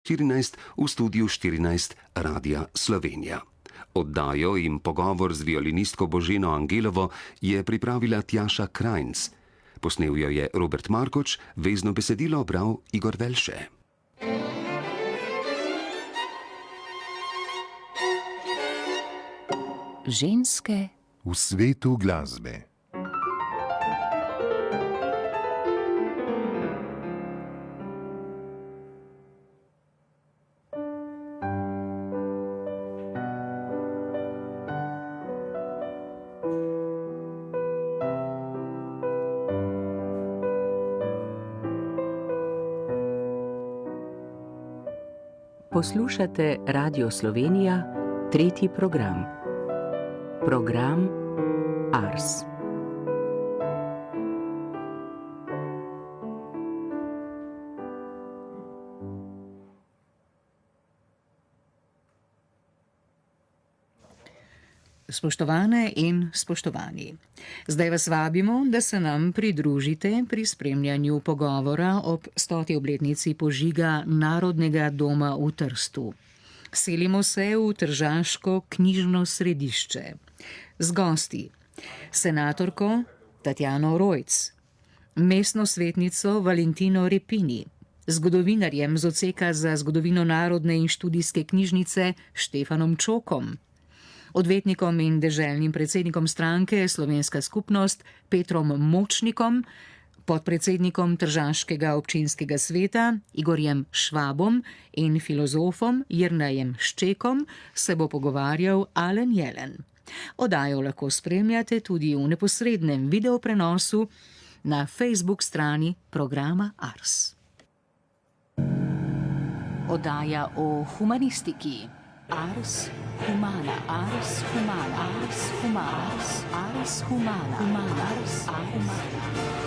14 v studiu 14 Radia Slovenija. Oddajo in pogovor z violinistko Boženo Angelovo je pripravila Tjaša Krajnc. Posnel jo je Robert Markoč, vezno besedilo bral Igor Velše. Ženske v svetu glasbe. Poslušate Radio Slovenija, tretji program. Program Ars. Spoštovane in spoštovani, zdaj vas vabimo, da se nam pridružite pri spremljanju pogovora ob 100. obletnici požiga Narodnega doma v Trstu. Selimo se v tržaško knjižno središče z gosti: senatorko Tatjano Rojc, mestno svetnico Valentino Repini, zgodovinarjem z odseka za zgodovino narodne in študijske knjižnice Štefanom Čokom, odvetnikom in deželnim predsednikom stranke Slovenska skupnost Petrom Močnikom, podpredsednikom Tržaškega občinskega sveta Igorjem Švabom in filozofom Jernejem Ščekom se bo pogovarjal Alen Jelen. Oddajo lahko spremljate tudi v neposrednem videoprenosu na Facebook strani programa Ars. Oddaja o humanistiki. Ars humana, ars humana, ars humana, ars humana, humana, ars humana.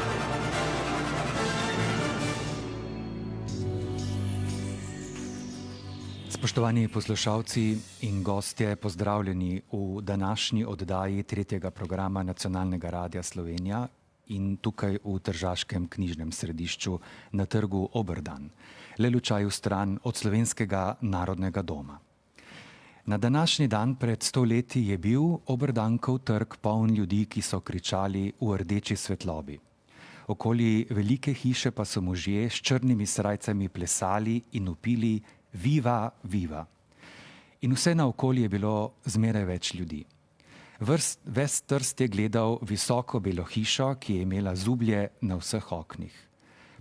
Spoštovani poslušalci in gostje, pozdravljeni v današnji oddaji tretjega programa Nacionalnega radia Slovenija in tukaj v Tržaškem knjižnem središču na trgu Oberdan, le lučaj v stran od Slovenskega narodnega doma. Na današnji dan pred 100 leti je bil Oberdankov trg poln ljudi, ki so kričali v rdeči svetlobi. Okoli velike hiše pa so možje s črnimi srajcami plesali in vpili viva, viva. In vse naokoli je bilo zmeraj več ljudi. Ves Trst je gledal visoko belo hišo, ki je imela zublje na vseh oknih.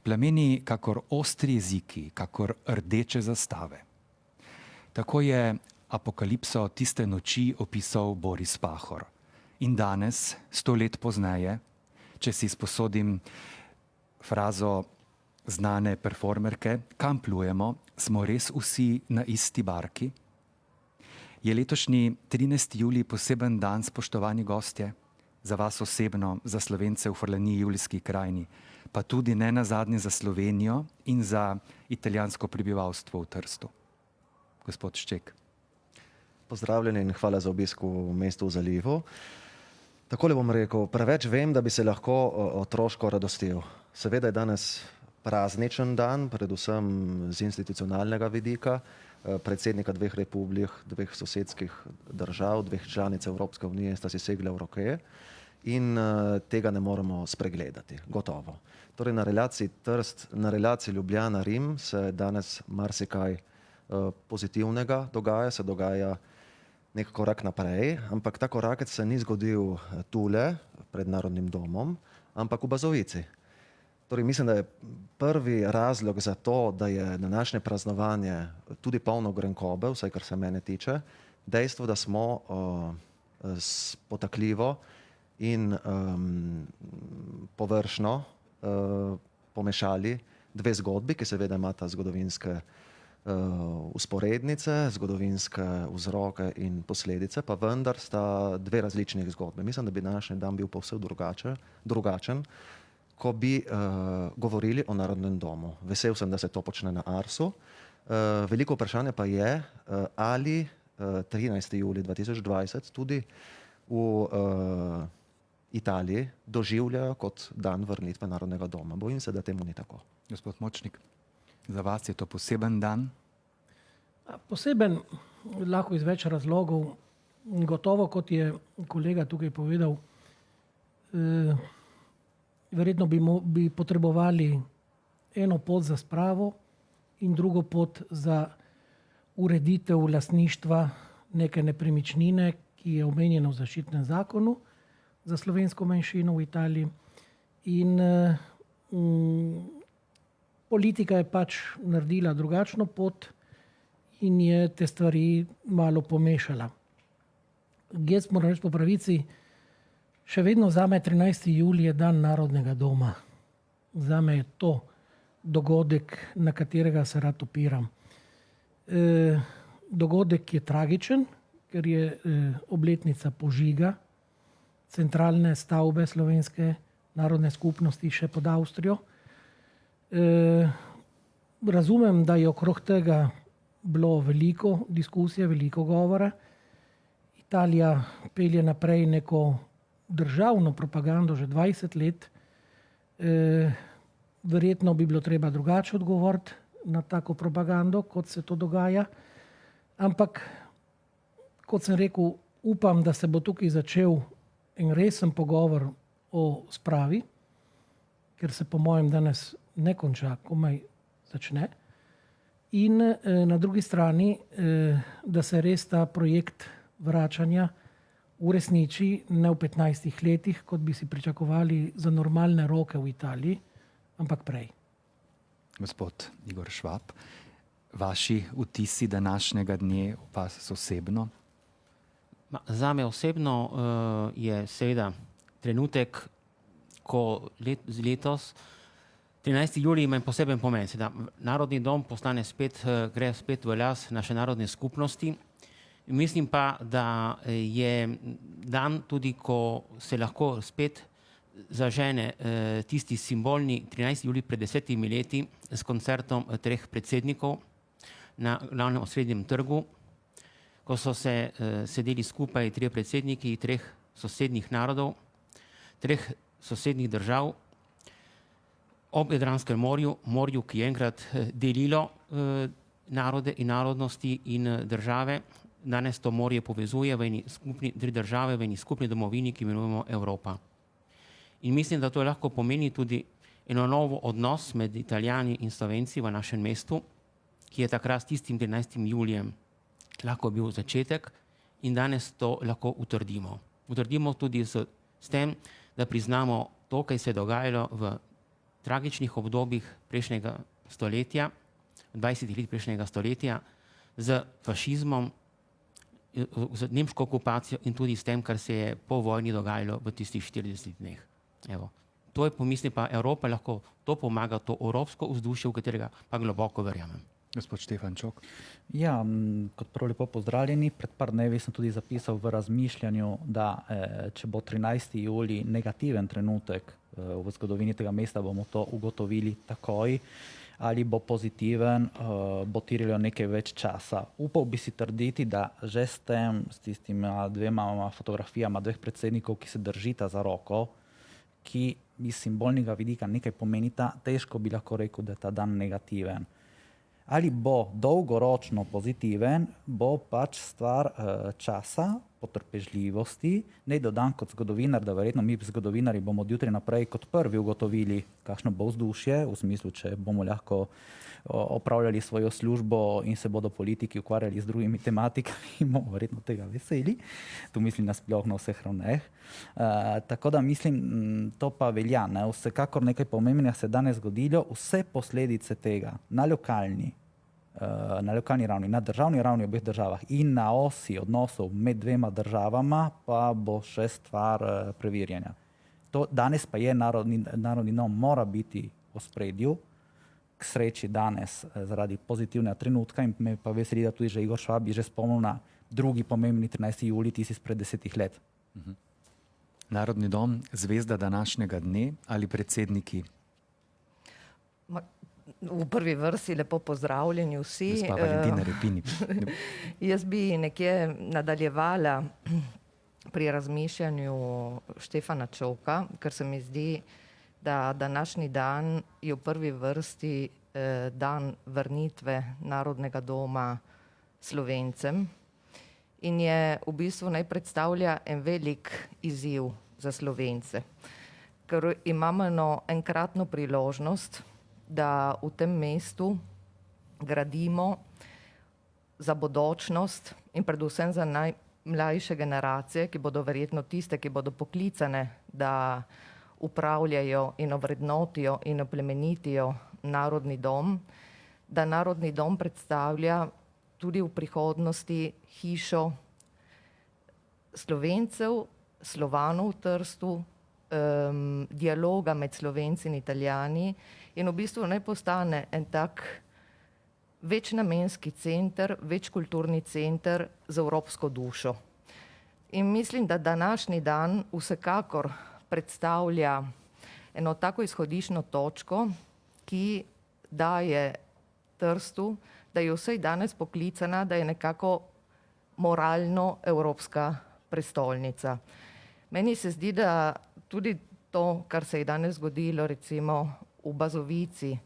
Plameni kakor ostri jeziki, kakor rdeče zastave. Tako je apokalipso tiste noči opisal Boris Pahor. In danes, 100 let pozneje, če si sposodim frazo znane performerke, kam plujemo, smo res vsi na isti barki? Je letošnji 13. julij poseben dan, spoštovani gostje, za vas osebno, za Slovence v Furlaniji, Julijski krajini, pa tudi ne nazadnje za Slovenijo in za italijansko prebivalstvo v Trstu. Gospod Šček. Pozdravljeni in hvala za obisk v mestu v Zalivu. Takole bom rekel, preveč vem, da bi se lahko otroško radostil. Seveda je danes prazničen dan, predvsem z institucionalnega vidika, predsednika dveh republik, dveh sosedskih držav, dveh članic Evropske unije sta si segle v roke in tega ne moremo spregledati, gotovo. Torej na relaciji Trst, na relaciji Ljubljana-Rim se danes marsikaj pozitivnega dogaja, se dogaja nek korak naprej, ampak ta korak se ni zgodil tule, pred Narodnim domom, ampak v Bazovici. Torej mislim, da je prvi razlog za to, da je današnje praznovanje tudi polno grenkobe, vsaj kar se mene tiče, dejstvo, da smo potakljivo in površno pomešali dve zgodbi, ki seveda imata zgodovinske usporednice, zgodovinske vzroke in posledice, pa vendar sta dve različnih zgodbe. Mislim, da bi današnji dan bil povsem drugačen, ko bi govorili o Narodnem domu. Vesel sem, da se to počne na Arsu. Veliko vprašanje pa je, ali 13. julij 2020 tudi v Italiji doživljajo kot dan vrnitve Narodnega doma. Bojim se, da temu ni tako. Gospod Močnik, za vas je to poseben dan? Poseben lahko iz več razlogov. Gotovo, kot je kolega tukaj povedal, verjetno bi potrebovali eno pot za spravo in drugo pot za ureditev lastništva neke nepremičnine, ki je omenjena v zaščitnem zakonu za slovensko manjšino v Italiji. In politika je pač naredila drugačno pot in je te stvari malo pomešala. Jaz moram reči po pravici, še vedno zame 13. julij je dan Narodnega doma. Zame je to dogodek, na katerega se rad opiram. Dogodek je tragičen, ker je obletnica požiga centralne stavbe Slovenske narodne skupnosti še pod Avstrijo. Razumem, da je okrog tega bilo veliko diskusije, veliko govora. Italija pelje naprej neko državno propagando že 20 let. Verjetno bi bilo treba drugače odgovoriti na tako propagando, kot se to dogaja. Ampak, kot sem rekel, upam, da se bo tukaj začel en resen pogovor o spravi, ker se po mojem danes ne konča, komaj začne. In na drugi strani, da se res ta projekt vračanja uresniči ne v 15 letih, kot bi si pričakovali za normalne roke v Italiji, ampak prej. Gospod Igor Švab, vaši vtisi današnjega dne vas osebno? Zame osebno je seveda trenutek, ko letos 13. julij ima poseben pomen. Narodni dom postane spet, gre spet v las naše narodne skupnosti. Mislim pa, da je dan tudi, ko se lahko spet zažene tisti simbolni 13. julij pred 10 leti s koncertom 3 predsednikov na glavnem osrednjem trgu, ko so se sedeli skupaj 3 predsedniki 3 sosednjih narodov, 3 sosednjih držav ob Jadranskem morju, ki je enkrat delilo narode in narodnosti in države. Danes to morje povezuje v eni skupni 3 države, v eni skupni domovini, ki imenujemo Evropa. In mislim, da to lahko pomeni tudi eno novo odnos med Italijani in Slovenci v našem mestu, ki je takrat s tistim 13. julijem lahko bil začetek in danes to lahko utrdimo. Utrdimo tudi s tem, da priznamo to, kaj se je dogajalo v tragičnih obdobjih prejšnjega stoletja, 20 let prejšnjega stoletja, z fašizmom, z nemško okupacijo in tudi s tem, kar se je po vojni dogajalo v tistih 40 dneh. Evo. To je pomisli pa Evropa lahko to pomaga, to evropsko vzdušje, v katerega pa globoko verjamem. Gospod Štefan Čok. Ja, kot prvo lepo pozdravljeni. Pred par dnevi sem tudi zapisal v razmišljanju, da če bo 13. julij negativen trenutek v zgodovini tega mesta, bomo to ugotovili takoj, ali bo pozitiven, bo terjalo nekaj več časa. Upal bi si trditi, da že s tistima 2 fotografijama 2 predsednikov, ki se držita za roko, ki iz simbolnega vidika nekaj pomenita, težko bi lahko rekel, da je ta dan negativen. Ali bo dolgoročno pozitiven, bo pač stvar časa, potrpežljivosti. Ne dodam kot zgodovinar, da verjetno mi zgodovinari bomo od jutri naprej kot prvi ugotovili, kakšno bo vzdušje, v smislu, če bomo lahko opravljali svojo službo in se bodo politiki ukvarjali z drugimi tematikami, bomo verjetno tega veseli. Tu mislim nasploh na vseh ravneh. Tako da mislim, to pa velja. Ne? Vsekakor nekaj pomembnega se danes zgodilo, vse posledice tega na lokalni ravni, na državni ravni v obeh državah in na osi odnosov med 2 državama pa bo še stvar preverjanja. To danes pa je narodni dom mora biti v ospredju, k sreči danes zaradi pozitivnega trenutka in me pa veseli, da tudi že Igor Švab je že spomnil na drugi pomembni 13. julij, tisti izpred 10 let. Narodni dom, zvezda današnjega dne ali predsedniki? V prvi vrsti lepo pozdravljeni vsi. Gospa Valentina Repini. Jaz bi nekje nadaljevala pri razmišljanju Štefana Čoka, ker se mi zdi, da današnji dan je v prvi vrsti dan vrnitve Narodnega doma Slovencem in je v bistvu naj predstavlja en velik izziv za Slovence, ker imamo enkratno priložnost, da v tem mestu gradimo za bodočnost in predvsem za najmlajše generacije, ki bodo verjetno tiste, ki bodo poklicane, da upravljajo in ovrednotijo in oplemenitijo Narodni dom, da Narodni dom predstavlja tudi v prihodnosti hišo Slovencev, Slovanov v Trstu, dialoga med Slovenci in Italijani in v bistvu naj postane en tak večnamenski center, večkulturni center z evropsko dušo. In mislim, da današnji dan vsekakor predstavlja eno tako izhodiščno točko, ki daje Trstu, da je vsej danes poklicana, da je nekako moralno evropska prestolnica. Meni se zdi, da tudi to, kar se je danes zgodilo recimo v Bazovici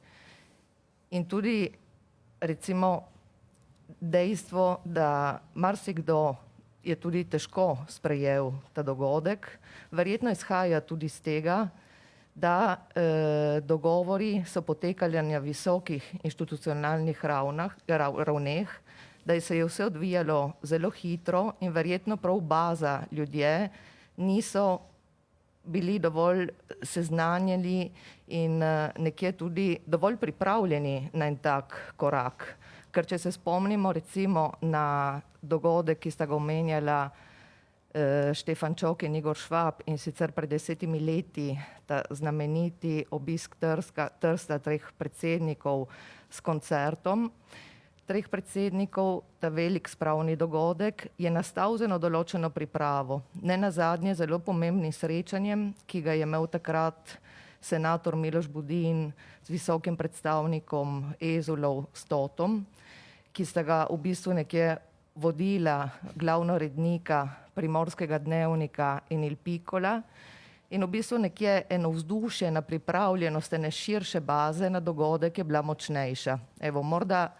in tudi recimo dejstvo, da marsikdo je tudi težko sprejel ta dogodek, verjetno izhaja tudi iz tega, da dogovori so potekali na visokih institucionalnih ravneh, da se je vse odvijalo zelo hitro in verjetno prav baza ljudje niso bili dovolj seznanjeni in nekje tudi dovolj pripravljeni na en tak korak. Ker če se spomnimo recimo na dogodek, ki sta ga omenjala Štefan Čok in Igor Švab in sicer pred 10 leti ta znameniti obisk Trsta 3 predsednikov s koncertom, 3 predsednikov, ta velik spravni dogodek je nastal z eno določeno pripravo. Ne nazadnje zelo pomembnim srečanjem, ki ga je imel takrat senator Miloš Budin z visokim predstavnikom Ezulov Stotom, ki sta ga v bistvu nekje vodila glavno urednika Primorskega dnevnika in Il Piccola in v bistvu nekje eno vzdušje na pripravljenost ene širše baze na dogodek je bila močnejša. Evo, morda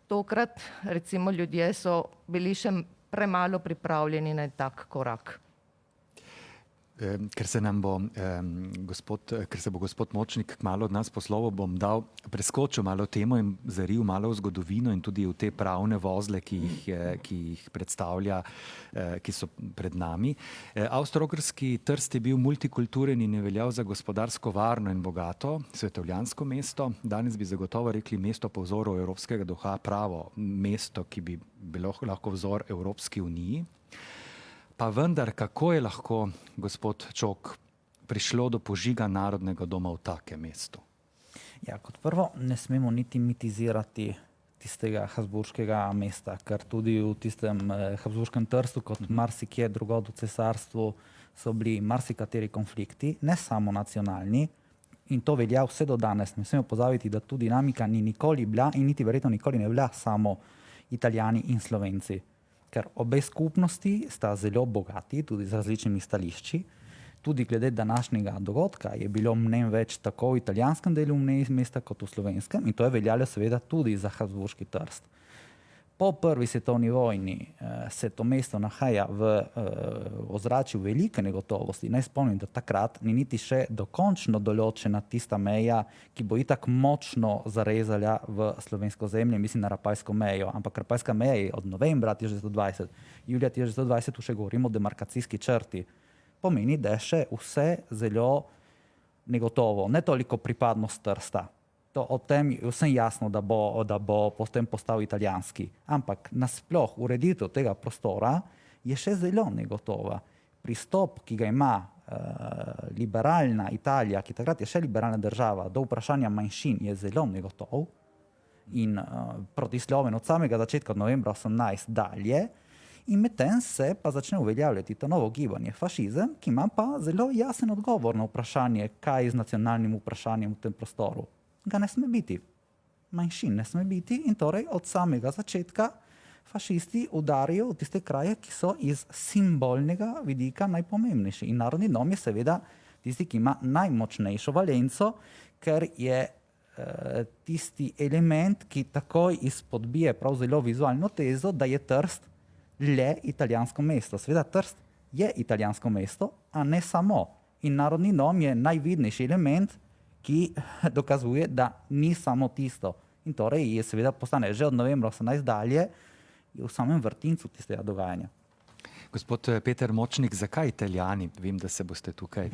tokrat recimo ljudje so bili še premalo pripravljeni na tak korak. Ker se bo gospod Močnik kmalu od nas posloval, bom preskočil malo temo in zaril malo v zgodovino in tudi v te pravne vozle, ki jih predstavlja, ki so pred nami. Avstro-Ogrski Trst je bil multikulturen in je veljal za gospodarsko varno in bogato svetovljansko mesto. Danes bi zagotovo rekli mesto po vzoru evropskega duha, pravo mesto, ki bi bilo lahko vzor Evropski uniji. Pa vendar, kako je lahko, gospod Čok, prišlo do požiga Narodnega doma v takem mestu? Ja, kot prvo, ne smemo niti mitizirati tistega habsburškega mesta, ker tudi v tistem habsburškem Trstu, kot marsikje drugod v cesarstvu, so bili marsikateri konflikti, ne samo nacionalni, in to velja vse do danes. Ne smemo pozabiti, da tudi dinamika ni nikoli bila in niti verjetno nikoli ne bila samo Italijani in Slovenci. Ker obe skupnosti sta zelo bogati, tudi z različnimi stališči. Tudi glede današnjega dogodka je bilo mnen več tako v italijanskem delu mesta kot v slovenskem in to je veljalo seveda tudi za habsburški Trst. Po prvi svetovni vojni se to mesto nahaja v ozračju velike negotovosti. Naj spomnim, da takrat ni niti še dokončno določena tista meja, ki bo itak močno zarezala v slovensko zemlje, mislim na Rapalsko mejo. Ampak Rapalska meja je od novembra 1920, julija 1920, tu še govorimo o demarkacijski črti. Pomeni, da je še vse zelo negotovo, ne toliko pripadnost Trsta. To o tem je vsem jasno, da bo potem postal italijanski. Ampak nasploh ureditev tega prostora je še zelo negotova. Pristop, ki ga ima liberalna Italija, ki takrat je še liberalna država, do vprašanja manjšin je zelo negotov in protisloven od samega začetka od novembra 18 dalje. In medtem se pa začne uveljavljati to novo gibanje, fašizem, ki ima pa zelo jasen odgovor na vprašanje, kaj je z nacionalnim vprašanjem v tem prostoru. Ga ne sme biti. Manjšin ne sme biti in torej od samega začetka fašisti udarijo v tiste kraje, ki so iz simbolnega vidika najpomembnejši. In Narodni dom je seveda tisti, ki ima najmočnejšo valenco, ker je tisti element, ki takoj izpodbije prav zelo vizualno tezo, da je Trst le italijansko mesto. Seveda Trst je italijansko mesto, a ne samo. In Narodni dom je najvidnejši element, ki dokazuje, da ni samo tisto. In torej je seveda postane že od novembra 18 dalje v samem vrtincu tistega dogajanja. Gospod Peter Močnik, zakaj Italijani? Vem, da se boste tukaj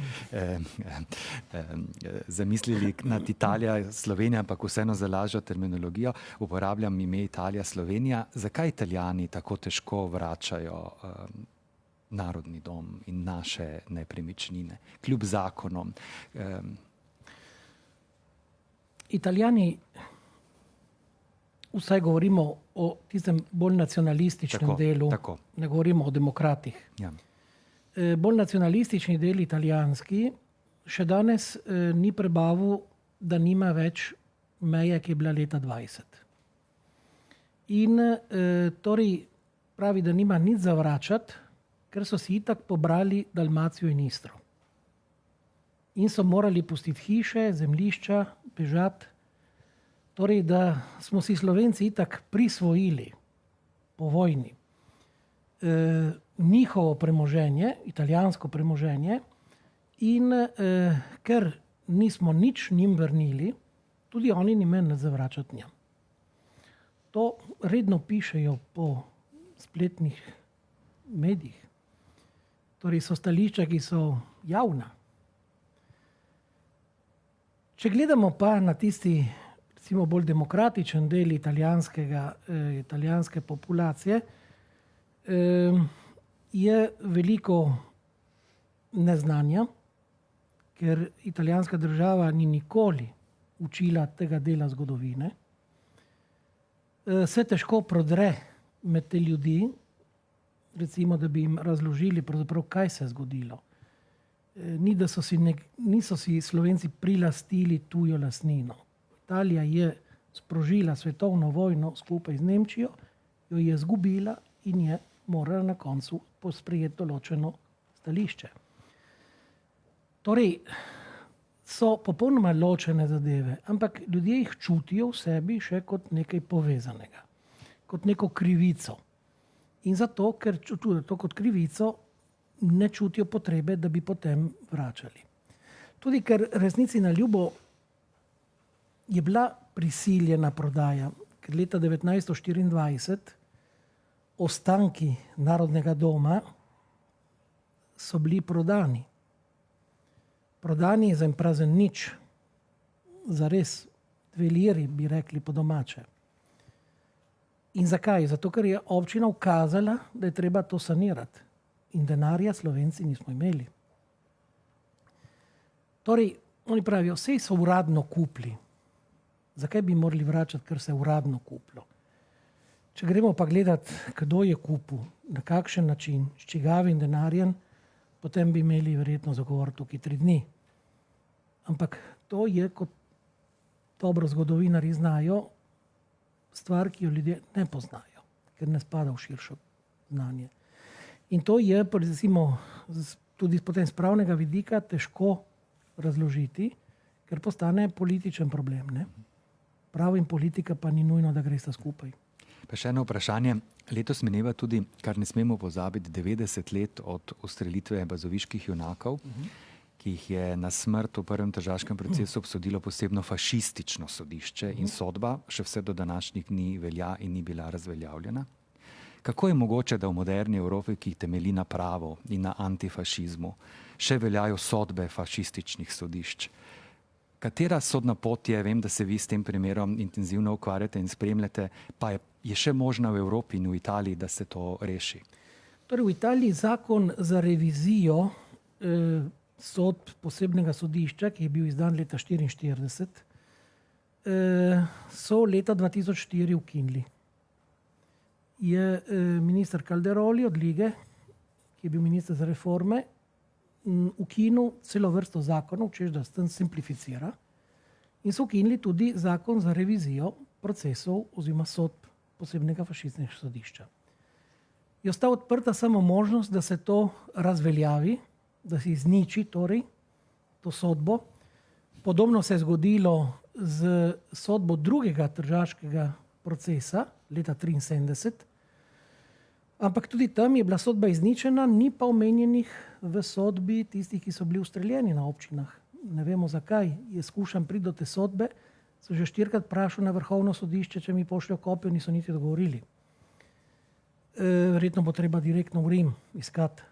zamislili nad Italija, Slovenija, ampak vseeno za lažjo terminologijo uporabljam ime Italija, Slovenija. Zakaj Italijani tako težko vračajo Narodni dom in naše nepremičnine, kljub zakonom? Italijani, vsaj govorimo o tistem bolj nacionalističnem delu, ne govorimo o demokratih. Ja. Bolj nacionalistični del italijanski še danes ni prebavil, da nima več meje, ki je bila leta 20. In torej pravi, da nima nič zavračati, ker so si itak pobrali Dalmacijo in Istro. In so morali pustiti hiše, zemljišča, bežati. Torej, da smo si Slovenci itak prisvojili po vojni njihovo premoženje, italijansko premoženje, in ker nismo nič njim vrnili, tudi oni ni imeli zavračati njim. To redno pišejo po spletnih medijih. Torej so stališča, ki so javna. Če gledamo pa na tisti recimo bolj demokratičen del italijanske populacije, je veliko neznanja, ker italijanska država ni nikoli učila tega dela zgodovine. Se težko prodre med te ljudi, recimo, da bi jim razložili pravzaprav, kaj se je zgodilo. Niso si Slovenci prilastili tujo lastnino. Italija je sprožila svetovno vojno skupaj z Nemčijo, jo je izgubila in je morala na koncu sprejeti določeno stališče. Torej, so popolnoma ločene zadeve, ampak ljudje jih čutijo v sebi še kot nekaj povezanega, kot neko krivico. In zato, ker čutijo to kot krivico, ne čutijo potrebe, da bi potem vračali. Tudi ker resnici na ljubo je bila prisiljena prodaja, ker leta 1924 ostanki Narodnega doma so bili prodani. Prodani za en prazen nič, za res 2 liri, bi rekli po domače. In zakaj? Zato, ker je občina ukazala, da je treba to sanirati. In denarja Slovenci nismo imeli. Torej, oni pravijo, vse so uradno kupili. Zakaj bi morali vračati, ker se je uradno kupilo? Če gremo pa gledati, kdo je kupil, na kakšen način, s čigavim denarjem, potem bi imeli verjetno zagovor tukaj 3 dni. Ampak to je, kot dobro zgodovinarji znajo, stvar, ki jo ljudje ne poznajo, ker ne spada v širšo znanje. In to je, recimo, tudi potem z pravnega vidika težko razložiti, ker postane političen problem. Ne? Pravo in politika pa ni nujno, da gresta skupaj. Pa še eno vprašanje. Letos mineva tudi, kar ne smemo pozabiti, 90 let od ustrelitve bazoviških junakov, ki jih je na smrt v prvem tržaškem procesu obsodilo posebno fašistično sodišče in sodba še vse do današnjih dni velja in ni bila razveljavljena. Kako je mogoče, da v moderni Evropi, ki temelji na pravu in na antifašizmu, še veljajo sodbe fašističnih sodišč? Katera sodna pot je, vem, da se vi s tem primerom intenzivno ukvarjate in spremljate, pa je še možna v Evropi in v Italiji, da se to reši? Torej, v Italiji zakon za revizijo sodb posebnega sodišča, ki je bil izdan leta 1944, so leta 2004 ukinili. Je minister Calderoli od Lige, ki je bil minister za reforme, ukinil celo vrsto zakonov, češ da s tem simplificira, in so ukinili tudi zakon za revizijo procesov oziroma sodb posebnega fašističnega sodišča. Je ostala odprta samo možnost, da se to razveljavi, da se izniči torej to sodbo. Podobno se je zgodilo z sodbo drugega tržaškega procesa leta 1973, ampak tudi tam je bila sodba izničena, ni pa omenjenih v sodbi tistih, ki so bili ustreljeni na občinah. Ne vemo zakaj. Je skušam priti do te sodbe, so že 4-krat vprašal na Vrhovno sodišče, če mi pošljajo kopijo, niso niti odgovorili. Verjetno bo treba direktno v Rim iskati.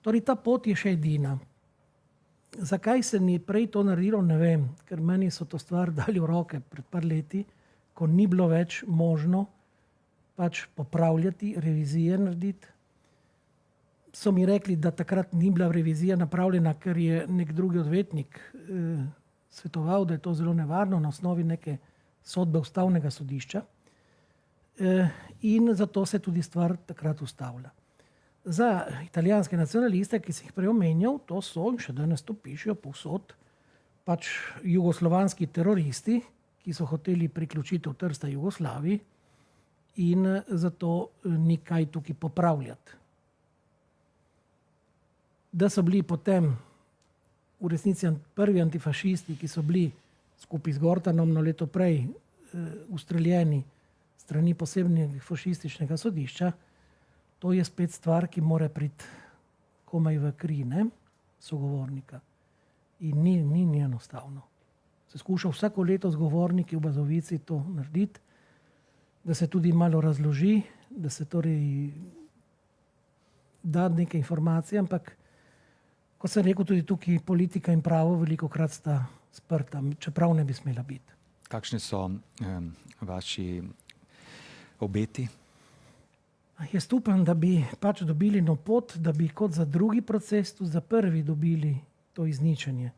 Torej, ta pot je še edina. Zakaj se ni prej to naredilo, ne vem, ker meni so to stvar dali v roke pred par leti, ko ni bilo več možno pač popravljati, revizije narediti. So mi rekli, da takrat ni bila revizija napravljena, ker je nek drugi odvetnik svetoval, da je to zelo nevarno na osnovi neke sodbe ustavnega sodišča. In zato se tudi stvar takrat ustavlja. Za italijanske nacionaliste, ki si jih prej omenjal, to so, in še danes to pišejo povsod, pač jugoslovanski teroristi, ki so hoteli priključitev Trsta Jugoslaviji in zato ni kaj tukaj popravljati. Da so bili potem v resnici prvi antifašisti, ki so bili skupaj z Gortanom na leto prej ustreljeni strani posebnega fašističnega sodišča, to je spet stvar, ki mora priti komaj v kri, ne, sogovornika. In ni enostavno. Se skuša vsako leto z govorniki v Bazovici to narediti, da se tudi malo razloži, da se torej da neke informacije, ampak kot sem rekel, tudi tukaj politika in pravo velikokrat sta sprta, čeprav ne bi smela biti. Kakšni so vaši obeti? Jaz upam, da bi pač dobili no pot, da bi kot za drugi proces, tudi za prvi dobili to izničenje.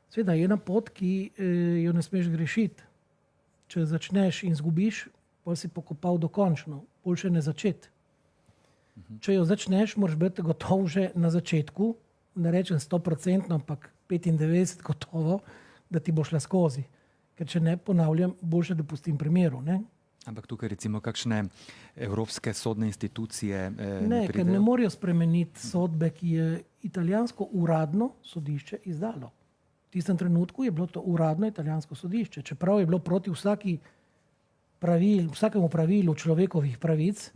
Sveda je ena pot, ki jo ne smeš grešiti. Če začneš in zgubiš, potem si pokopal dokončno, boljše ne začeti. Če jo začneš, moraš biti gotov že na začetku, ne rečem 100%, ampak 95% gotovo, da ti bo šla skozi. Ker če ne, ponavljam, boljše dopustim primeru, ne? Ampak tukaj recimo kakšne evropske sodne institucije ne ker ne morejo spremeniti sodbe, ki je italijansko uradno sodišče izdalo. V tistem trenutku je bilo to uradno italijansko sodišče, čeprav je bilo proti vsakemu pravilu človekovih pravic,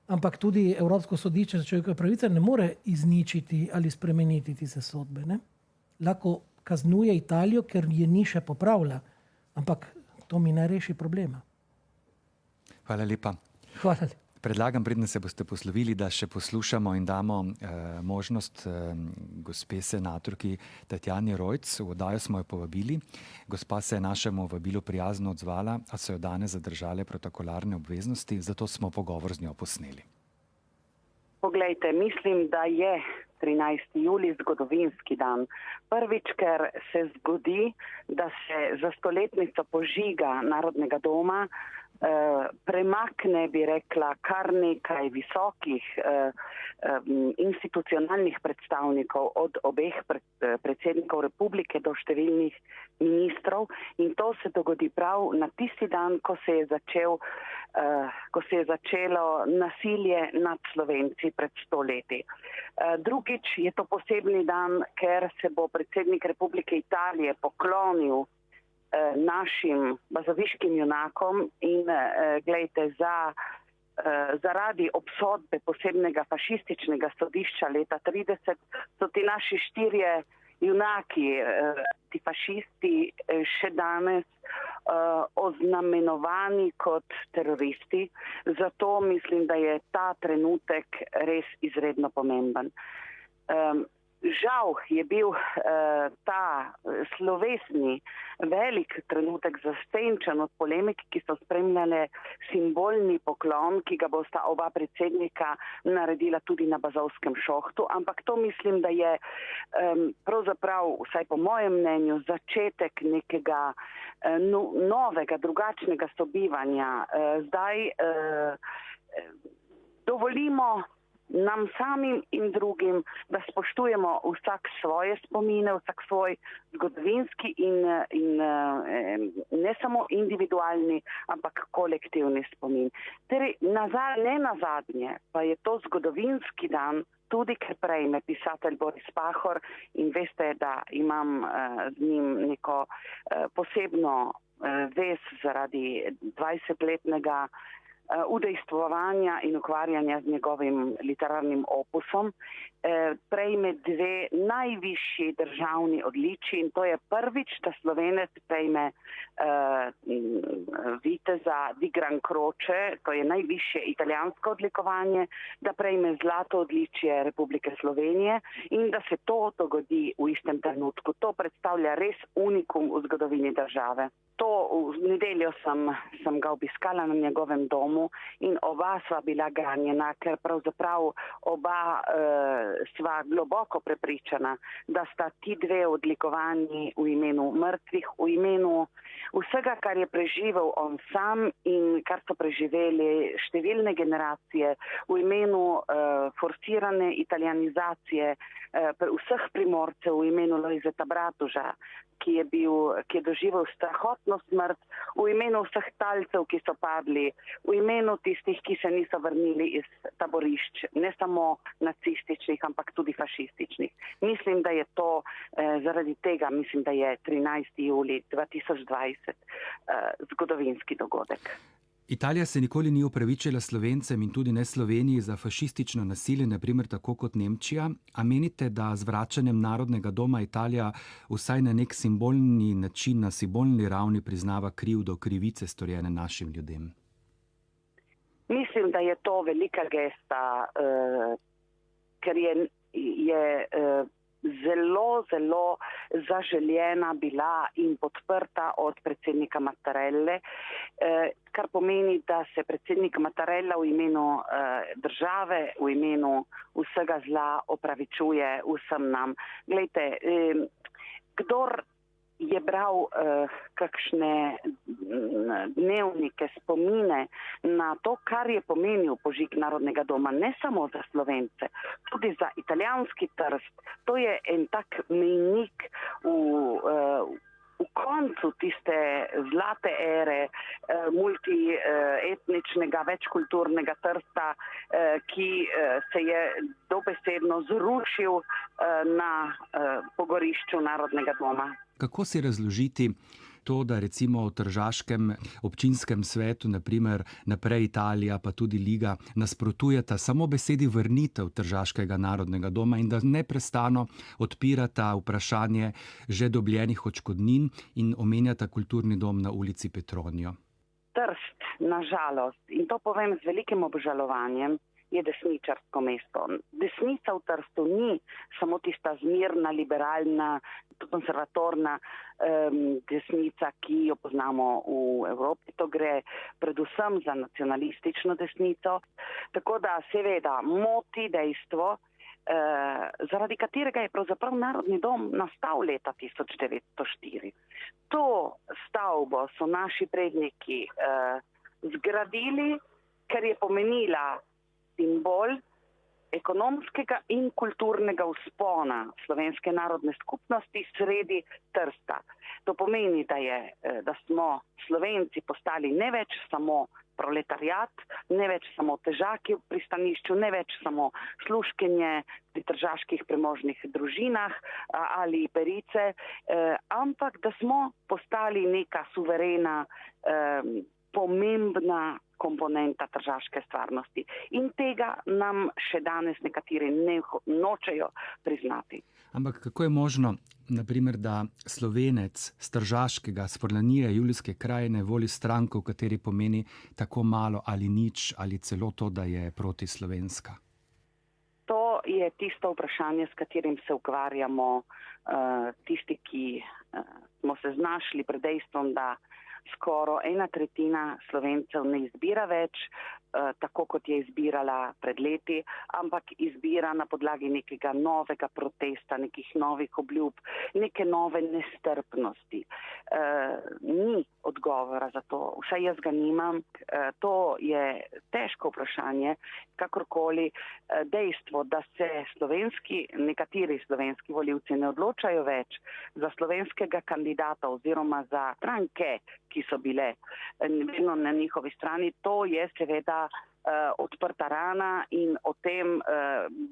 ampak tudi Evropsko sodišče za človekove pravice ne more izničiti ali spremeniti tiste sodbe. Ne? Lahko kaznuje Italijo, ker je ni še popravila, ampak to mi ne reši problema. Hvala lepa. Hvala lepa. Predlagam, predno se boste poslovili, da še poslušamo in damo možnost gospe senatorki Tatjani Rojc. V oddajo smo jo povabili. Gospa se je našemu vabilu prijazno odzvala, a so jo danes zadržale protokolarne obveznosti, zato smo pogovor z njo posneli. Poglejte, mislim, da je 13. julij zgodovinski dan. Prvič, ker se zgodi, da se za stoletnico požiga Narodnega doma premakne, bi rekla, kar nekaj visokih institucionalnih predstavnikov od obeh predsednikov republike do številnih ministrov, in to se dogodi prav na tisti dan, ko se je začelo nasilje nad Slovenci pred 100 leti. Drugič je to posebni dan, ker se bo predsednik Republike Italije poklonil našim bazoviškim junakom in glejte, zaradi obsodbe posebnega fašističnega sodišča leta 30 so ti naši 4 junaki, ti fašisti, še danes oznamenovani kot teroristi. Zato mislim, da je ta trenutek res izredno pomemben. Žal je bil ta slovesni velik trenutek zasenčen od polemik, ki so spremljale simbolni poklon, ki ga bosta oba predsednika naredila tudi na Bazovskem šohtu, ampak to mislim, da je pravzaprav, vsaj po mojem mnenju, začetek nekega novega, drugačnega sobivanja. Zdaj dovolimo nam samim in drugim, da spoštujemo vsak svoje spomine, vsak svoj zgodovinski in ne samo individualni, ampak kolektivni spomin. Torej, ne nazadnje pa je to zgodovinski dan tudi ker prejme pisatelj Boris Pahor in veste, da imam z njim neko posebno vez zaradi 20-letnega udejstvovanja in ukvarjanja z njegovim literarnim opusom, prejme 2 najvišji državni odličji in to je prvič, da Slovenec prejme viteza di Gran Croce, to je najvišje italijansko odlikovanje, da prejme zlato odličje Republike Slovenije in da se to dogodi v istem trenutku. To predstavlja res unikum v zgodovini države. To v nedeljo sem ga obiskala na njegovem domu in oba sva bila ganjena, ker pravzaprav oba sva globoko prepričana, da sta ti 2 odlikovanji v imenu mrtvih, v imenu vsega, kar je preživel on sam in kar so preživeli številne generacije, v imenu forsirane italijanizacije vseh Primorcev, v imenu Lojzeta Bratuža, ki je doživel strahotno smrt, v imenu vseh talcev, ki so padli, v imenu tistih, ki se niso vrnili iz taborišč, ne samo nacističnih, ampak tudi fašističnih. Mislim, da je to zaradi tega, mislim, da je 13. julij 2020 zgodovinski dogodek. Italija se nikoli ni opravičila Slovencem in tudi ne Sloveniji za fašistično nasilje, naprimer tako kot Nemčija. A menite, da z vračanjem Narodnega doma Italija vsaj na nek simbolni način, na simbolni ravni priznava krivdo, krivice storjene našim ljudem? Mislim, da je to velika gesta, ker je zelo, zelo zaželjena bila in podprta od predsednika Mattarelle, kar pomeni, da se predsednik Mattarella v imenu države, v imenu vsega zla opravičuje vsem nam. Glejte, kdor je bral kakšne dnevnike, spomine na to, kar je pomenil požig Narodnega doma, ne samo za Slovence, tudi za italijanski Trst. To je en tak mejnik v koncu tiste zlate ere multietničnega, večkulturnega Trsta, ki se je dobesedno zrušil na pogorišču Narodnega doma. Kako si razložiti to, da recimo v tržaškem občinskem svetu, naprimer Naprej Italija, pa tudi Liga, nasprotujeta samo besedi vrnitev Tržaškega narodnega doma in da neprestano odpirata vprašanje že dobljenih odškodnin in omenjata kulturni dom na ulici Petronio? Trst, nažalost, in to povem z velikim obžalovanjem, je desničarsko mesto. Desnica v Trstu ni samo tista zmirna, liberalna, konservatorna desnica, ki jo poznamo v Evropi. To gre predvsem za nacionalistično desnico. Tako da seveda moti dejstvo, zaradi katerega je pravzaprav Narodni dom nastal leta 1904. To stavbo so naši predniki zgradili, ker je pomenila simbol ekonomskega in kulturnega vzpona slovenske narodne skupnosti sredi Trsta. To pomeni, da smo Slovenci postali ne več samo proletariat, ne več samo težaki v pristanišču, ne več samo služkenje pri tržaških premožnih družinah ali perice, ampak da smo postali neka suverena, pomembna komponenta tržaške stvarnosti. In tega nam še danes nekateri nočejo priznati. Ampak kako je možno, naprimer, da Slovenec z Tržaškega, s Furlanije, Julijske krajine voli stranko, v kateri pomeni tako malo ali nič, ali celo to, da je protislovenska? To je tisto vprašanje, s katerim se ukvarjamo tisti, ki smo se znašli pred dejstvom, da skoro 1/3 Slovencev ne izbira več, tako kot je izbirala pred leti, ampak izbira na podlagi nekega novega protesta, nekih novih obljub, neke nove nestrpnosti. Ni odgovora za to, vsaj jaz ga nimam. To je težko vprašanje, kakorkoli dejstvo, da se nekateri slovenski volivci ne odločajo več za slovenskega kandidata oziroma za stranke, ki so bile vedno na njihovi strani, to je seveda odprta rana in o tem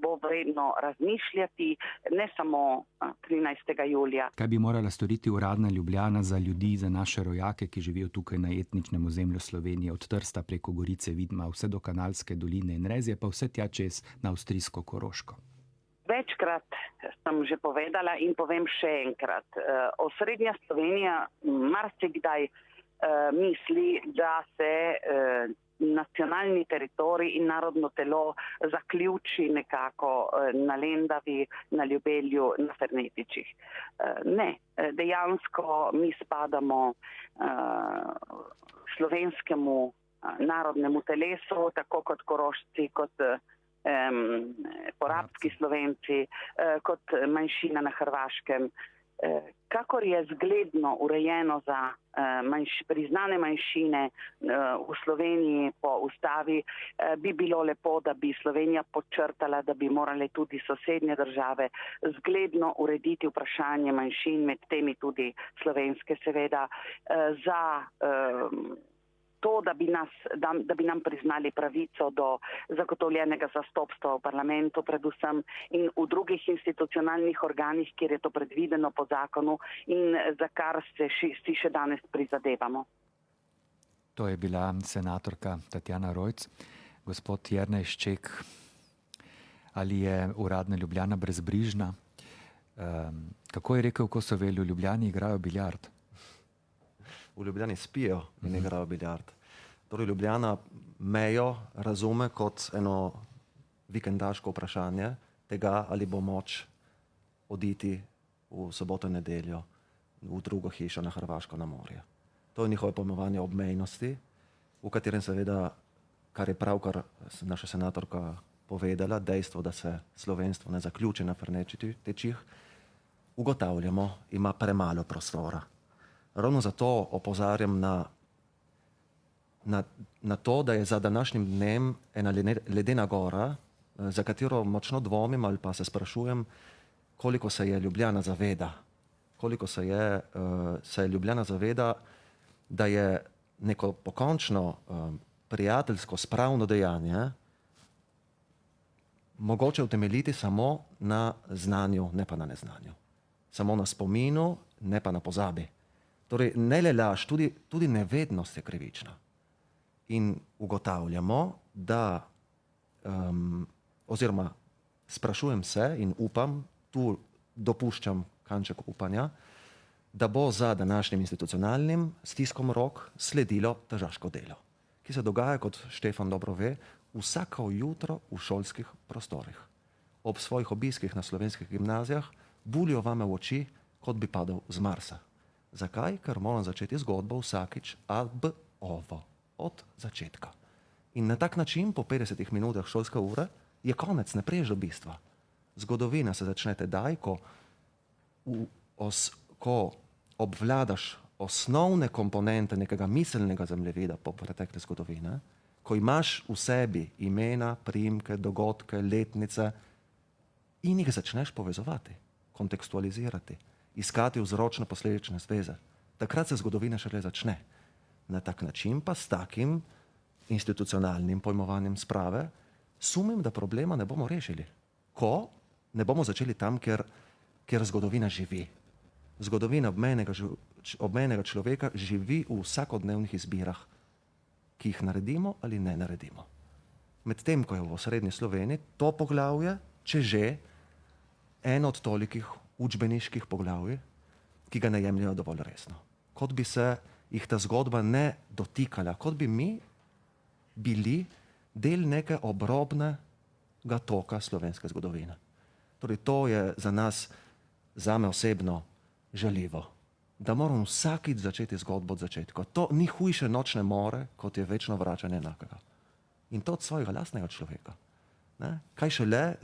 bo vredno razmišljati, ne samo 13. julija. Kaj bi morala storiti uradna Ljubljana za ljudi, za naše rojake, ki živijo tukaj na etničnem ozemlju Slovenije, od Trsta preko Gorice, Vidma, vse do Kanalske doline in Rezje, pa vse tja čez na avstrijsko Koroško? Večkrat sem že povedala in povem še enkrat. Osrednja Slovenija marsikdaj misli, da se nacionalni teritorij in narodno telo zaključi nekako na Lendavi, na Ljubelju, na Fernetičih. Ne, dejansko mi spadamo slovenskemu narodnemu telesu, tako kot Korošci, kot porabski Slovenci, kot manjšina na Hrvaškem. Kakor je zgledno urejeno za priznane manjšine v Sloveniji po ustavi, bi bilo lepo, da bi Slovenija podčrtala, da bi morale tudi sosednje države zgledno urediti vprašanje manjšin, med temi tudi slovenske seveda, za to, da bi nam priznali pravico do zagotovljenega zastopstva v parlamentu predvsem in v drugih institucionalnih organih, kjer je to predvideno po zakonu in za kar se si še danes prizadevamo. To je bila senatorka Tatjana Rojc. Gospod Jernej Šček, ali je uradna Ljubljana brezbrižna? Kako je rekel Kosovel, v Ljubljani igrajo biljard? V Ljubljani spijo in igrajo biljard. Torej Ljubljana mejo razume kot eno vikendaško vprašanje tega, ali bo moč oditi v soboto in nedeljo v drugo hišo na Hrvaško na morje. To je njihovo pojmovanje obmejnosti, v katerem seveda, kar je pravkar naša senatorka povedala, dejstvo, da se slovenstvo ne zaključi na Fernetičih, ugotavljamo, ima premalo prostora. Ravno zato opozarjam na to, da je za današnjim dnem ena ledena gora, za katero močno dvomim ali pa se sprašujem, koliko se je Ljubljana zaveda. Koliko se je Ljubljana zaveda, da je neko pokončno prijateljsko spravno dejanje mogoče utemeljiti samo na znanju, ne pa na neznanju. Samo na spominu, ne pa na pozabi. Torej, ne le laž, tudi nevednost je krivična. In ugotavljamo, da, oziroma sprašujem se in upam, tu dopuščam kanček upanja, da bo za današnjim institucionalnim stiskom rok sledilo tržaško delo, ki se dogaja, kot Štefan dobro ve, vsako jutro v šolskih prostorih. Ob svojih obiskih na slovenskih gimnazijah bulijo vame v oči, kot bi padel z Marsa. Zakaj? Ker moram začeti zgodbo vsakič ab ovo, od začetka. In na tak način, po 50 minutah šolske ure, je konec, ne priješ do bistva. Zgodovina se začne tedaj, ko obvladaš osnovne komponente nekega miselnega zemljevida po pretekle zgodovine, ko imaš v sebi imena, priimke, dogodke, letnice in jih začneš povezovati, kontekstualizirati, iskati vzročno-posledične zveze. Takrat se zgodovina šele začne. Na tak način pa s takim institucionalnim pojmovanjem sprave sumim, da problema ne bomo rešili. Ko ne bomo začeli tam, kjer zgodovina živi. Zgodovina obmejnega človeka živi v vsakodnevnih izbirah, ki jih naredimo ali ne naredimo. Medtem, ko je v osrednji Sloveniji to poglavje, če že, eno od tolikih učbeniških poglavij, ki ga ne jemljajo dovolj resno. Kot bi se jih ta zgodba ne dotikala, kot bi mi bili del neke obrobnega toka slovenske zgodovine. Torej, to je za nas, zame osebno, žaljivo. Da moram vsakič začeti zgodbo od začetka. To ni hujše nočne more, kot je večno vračanje enakega. In to od svojega lastnega človeka. Ne? Kaj šele,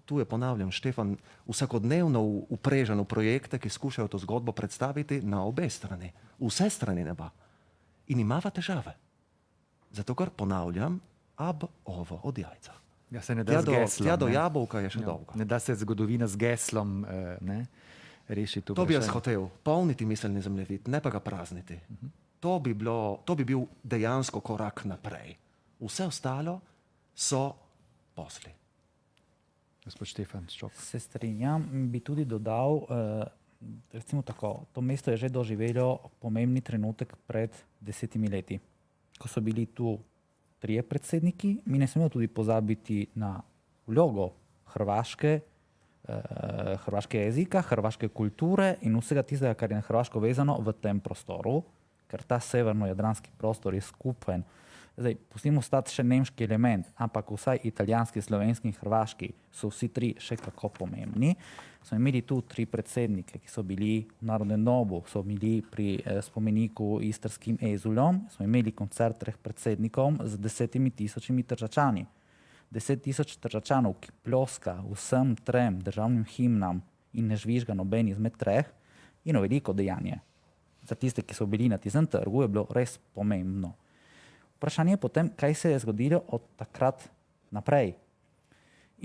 tu je ponavljam, Štefan, vsakodnevno uprežen v projekte, ki skušajo to zgodbo predstaviti na obe strani. Vse strani neba. In imava težave. Zato, ker ponavljam, ab ovo od jajca. Ja, se ne da z geslom. Tja do jabolka je še dolga. Ne da se zgodovina z geslom rešiti. To bi jaz hotel, polniti miselni zemljevid, ne pa ga prazniti. To bi bil dejansko korak naprej. Vse ostalo so posli. Gospod Štefan Ščok. Se strinjam, bi tudi dodal, recimo tako, to mesto je že doživelo pomembni trenutek pred 10 leti, ko so bili tu 3 predsedniki. Mi ne smemo tudi pozabiti na vlogo hrvaškega jezika, hrvaške kulture in vsega tistega, kar je na Hrvaško vezano v tem prostoru, ker ta severno-jadranski prostor je skupen. Zdaj, pustimo stati še nemški element, ampak vsaj italijanski, slovenski in hrvaški so vsi 3 še kako pomembni. Smo imeli tu 3 predsednike, ki so bili v Narodnem domu, so bili pri spomeniku istrskim Ezulom, smo imeli koncert 3 predsednikov z 10 000 Tržačani. 10 000 Tržačanov, ki ploska vsem 3 državnim himnam in ne žvižga noben izmed 3, je eno veliko dejanje. Za tiste, ki so bili na tistem trgu, je bilo res pomembno. Vprašanje je potem, kaj se je zgodilo od takrat naprej.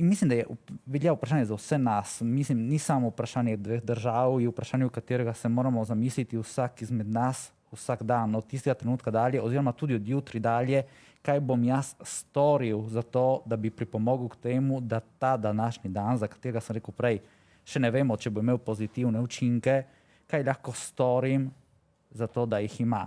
In mislim, da je velja vprašanje za vse nas. Mislim, ni samo vprašanje 2 držav, je vprašanje, v katerega se moramo zamisliti vsak izmed nas, vsak dan, od tistega trenutka dalje, oziroma tudi od jutri dalje, kaj bom jaz storil za to, da bi pripomogel k temu, da ta današnji dan, za katerega sem rekel prej, še ne vemo, če bo imel pozitivne učinke, kaj lahko storim za to, da jih ima.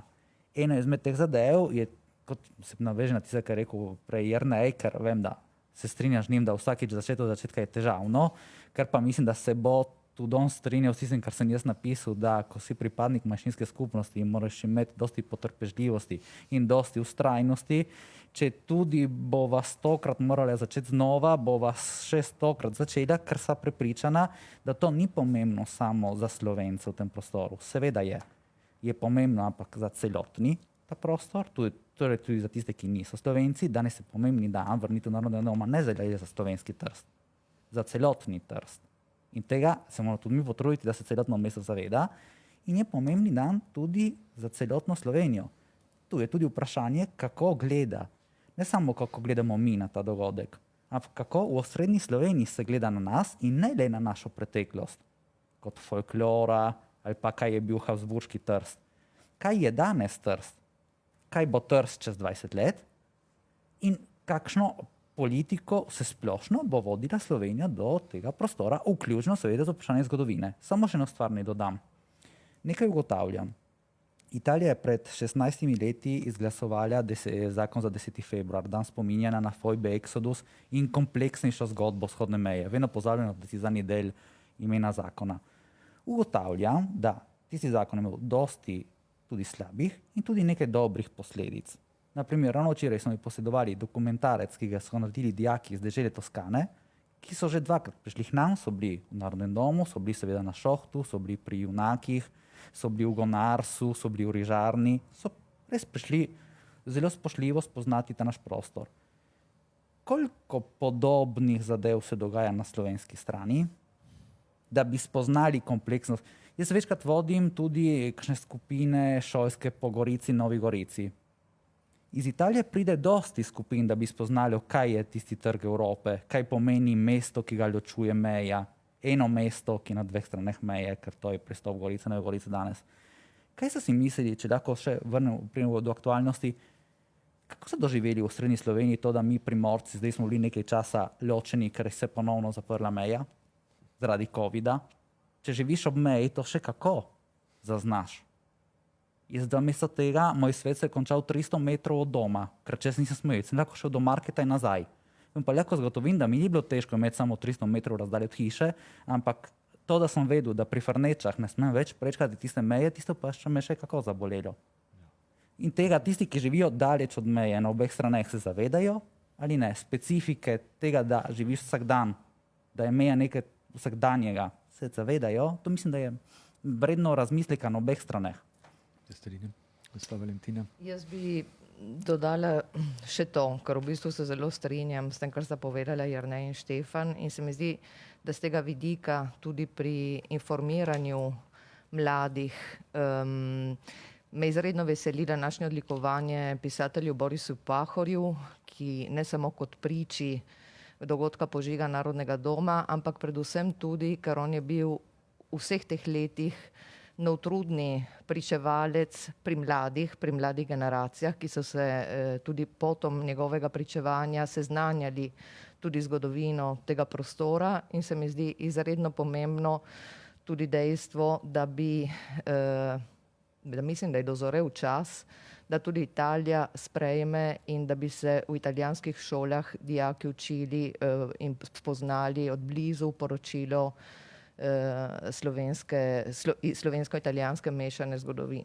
Eno izmed teh zadev je, kot se naveže na tiste, kar je rekel prej Jernej, ker vem, da se strinjaš z njim, da vsakič od začetka je težavno, ker pa mislim, da se bo tudi on strinjal s tistim, kar sem jaz napisal, da ko si pripadnik manjšinske skupnosti, moraš imeti dosti potrpežljivosti in dosti ustrajnosti. Če tudi bova 100-krat morala začeti znova, bova še 100-krat začela, ker sva prepričana, da to ni pomembno samo za Slovence v tem prostoru. Seveda je pomembno, ampak za celotni ta prostor, torej tudi za tiste, ki niso Slovenci. Danes je pomembni dan vrnitev Narodnega doma, ne za slovenski Trst, za celotni Trst. In tega se moramo tudi mi potruditi, da se celotno mesto zaveda. In je pomembni dan tudi za celotno Slovenijo. Tu je tudi vprašanje, kako gleda. Ne samo, kako gledamo mi na ta dogodek, ampak kako v osrednji Sloveniji se gleda na nas in ne le na našo preteklost, kot folklora ali pa kaj je bil Habsburški Trst. Kaj je danes Trst? Kaj bo Trst čez 20 let? In kakšno politiko se splošno bo vodila Slovenija do tega prostora, vključno seveda z vprašanjem zgodovine. Samo še eno stvar ne dodam. Nekaj ugotavljam. Italija je pred 16 leti izglasovala zakon za 10. februar, dan spominjanja na fojbe Exodus in kompleksnejšo zgodbo vzhodne meje. Vedno pozabljeno, da si zadnji del imena zakona. Ugotavljam, da tisti zakon je imel dosti tudi slabih in tudi nekaj dobrih posledic. Naprimer, ravno včeraj smo posedovali dokumentarec, ki ga so naredili dijaki iz dežele Toskane, ki so že 2-krat prišli k nam, so bili v Narodnem domu, so bili seveda na Šohtu, so bili pri Junakih, so bili v Gonarsu, so bili v Rižarni, so res prišli zelo spoštljivo spoznati ta naš prostor. Koliko podobnih zadev se dogaja na slovenski strani, da bi spoznali kompleksnost? Jaz večkrat vodim tudi kakšne skupine šolske po Gorici, Novi Gorici. Iz Italije pride dosti skupin, da bi spoznali, kaj je tisti trg Evrope, kaj pomeni mesto, ki ga ločuje meja, eno mesto, ki je na 2 straneh meje, ker to je pristop Gorice, Nove Gorice danes. Kaj so si mislili, če lahko še vrnemo do aktualnosti, kako so doživeli v srednji Sloveniji to, da mi Primorci zdaj smo bili nekaj časa ločeni, ker se je ponovno zaprla meja zaradi covida? Če živiš ob meji, to še kako zaznaš. Jaz da mesto tega, moj svet se je končal 300 metrov od doma, ker če nisem smel, sem lahko šel do marketa in nazaj. In pa lahko zagotovim, da mi ni bilo težko imeti samo 300 metrov razdalje od hiše, ampak to, da sem vedel, da pri Frnečah ne smem več prečkati tiste meje, tisto pa še me še kako zabolelo. In tega tisti, ki živijo daleč od meje na obeh straneh, se zavedajo ali ne? Specifike tega, da živiš vsak dan, da je meja nekaj vsakdanjega, se zavedajo. To mislim, da je vredno razmisleka na obeh straneh. Gospa Valentina. Jaz bi dodala še to, ker v bistvu se zelo strinjam s tem, kar sta povedala Jernej in Štefan, in se mi zdi, da z tega vidika tudi pri informiranju mladih me izredno veseli današnje odlikovanje pisatelju Borisu Pahorju, ki ne samo kot priči dogodka požiga Narodnega doma, ampak predvsem tudi, ker on je bil v vseh teh letih neutrudni pričevalec pri mladih generacijah, ki so se tudi potom njegovega pričevanja seznanjali tudi zgodovino tega prostora, in se mi zdi izredno pomembno tudi dejstvo, da mislim, da je dozorel čas, da tudi Italija sprejme in da bi se v italijanskih šolah dijaki učili in spoznali od blizu poročilo slovensko-italijanske mešane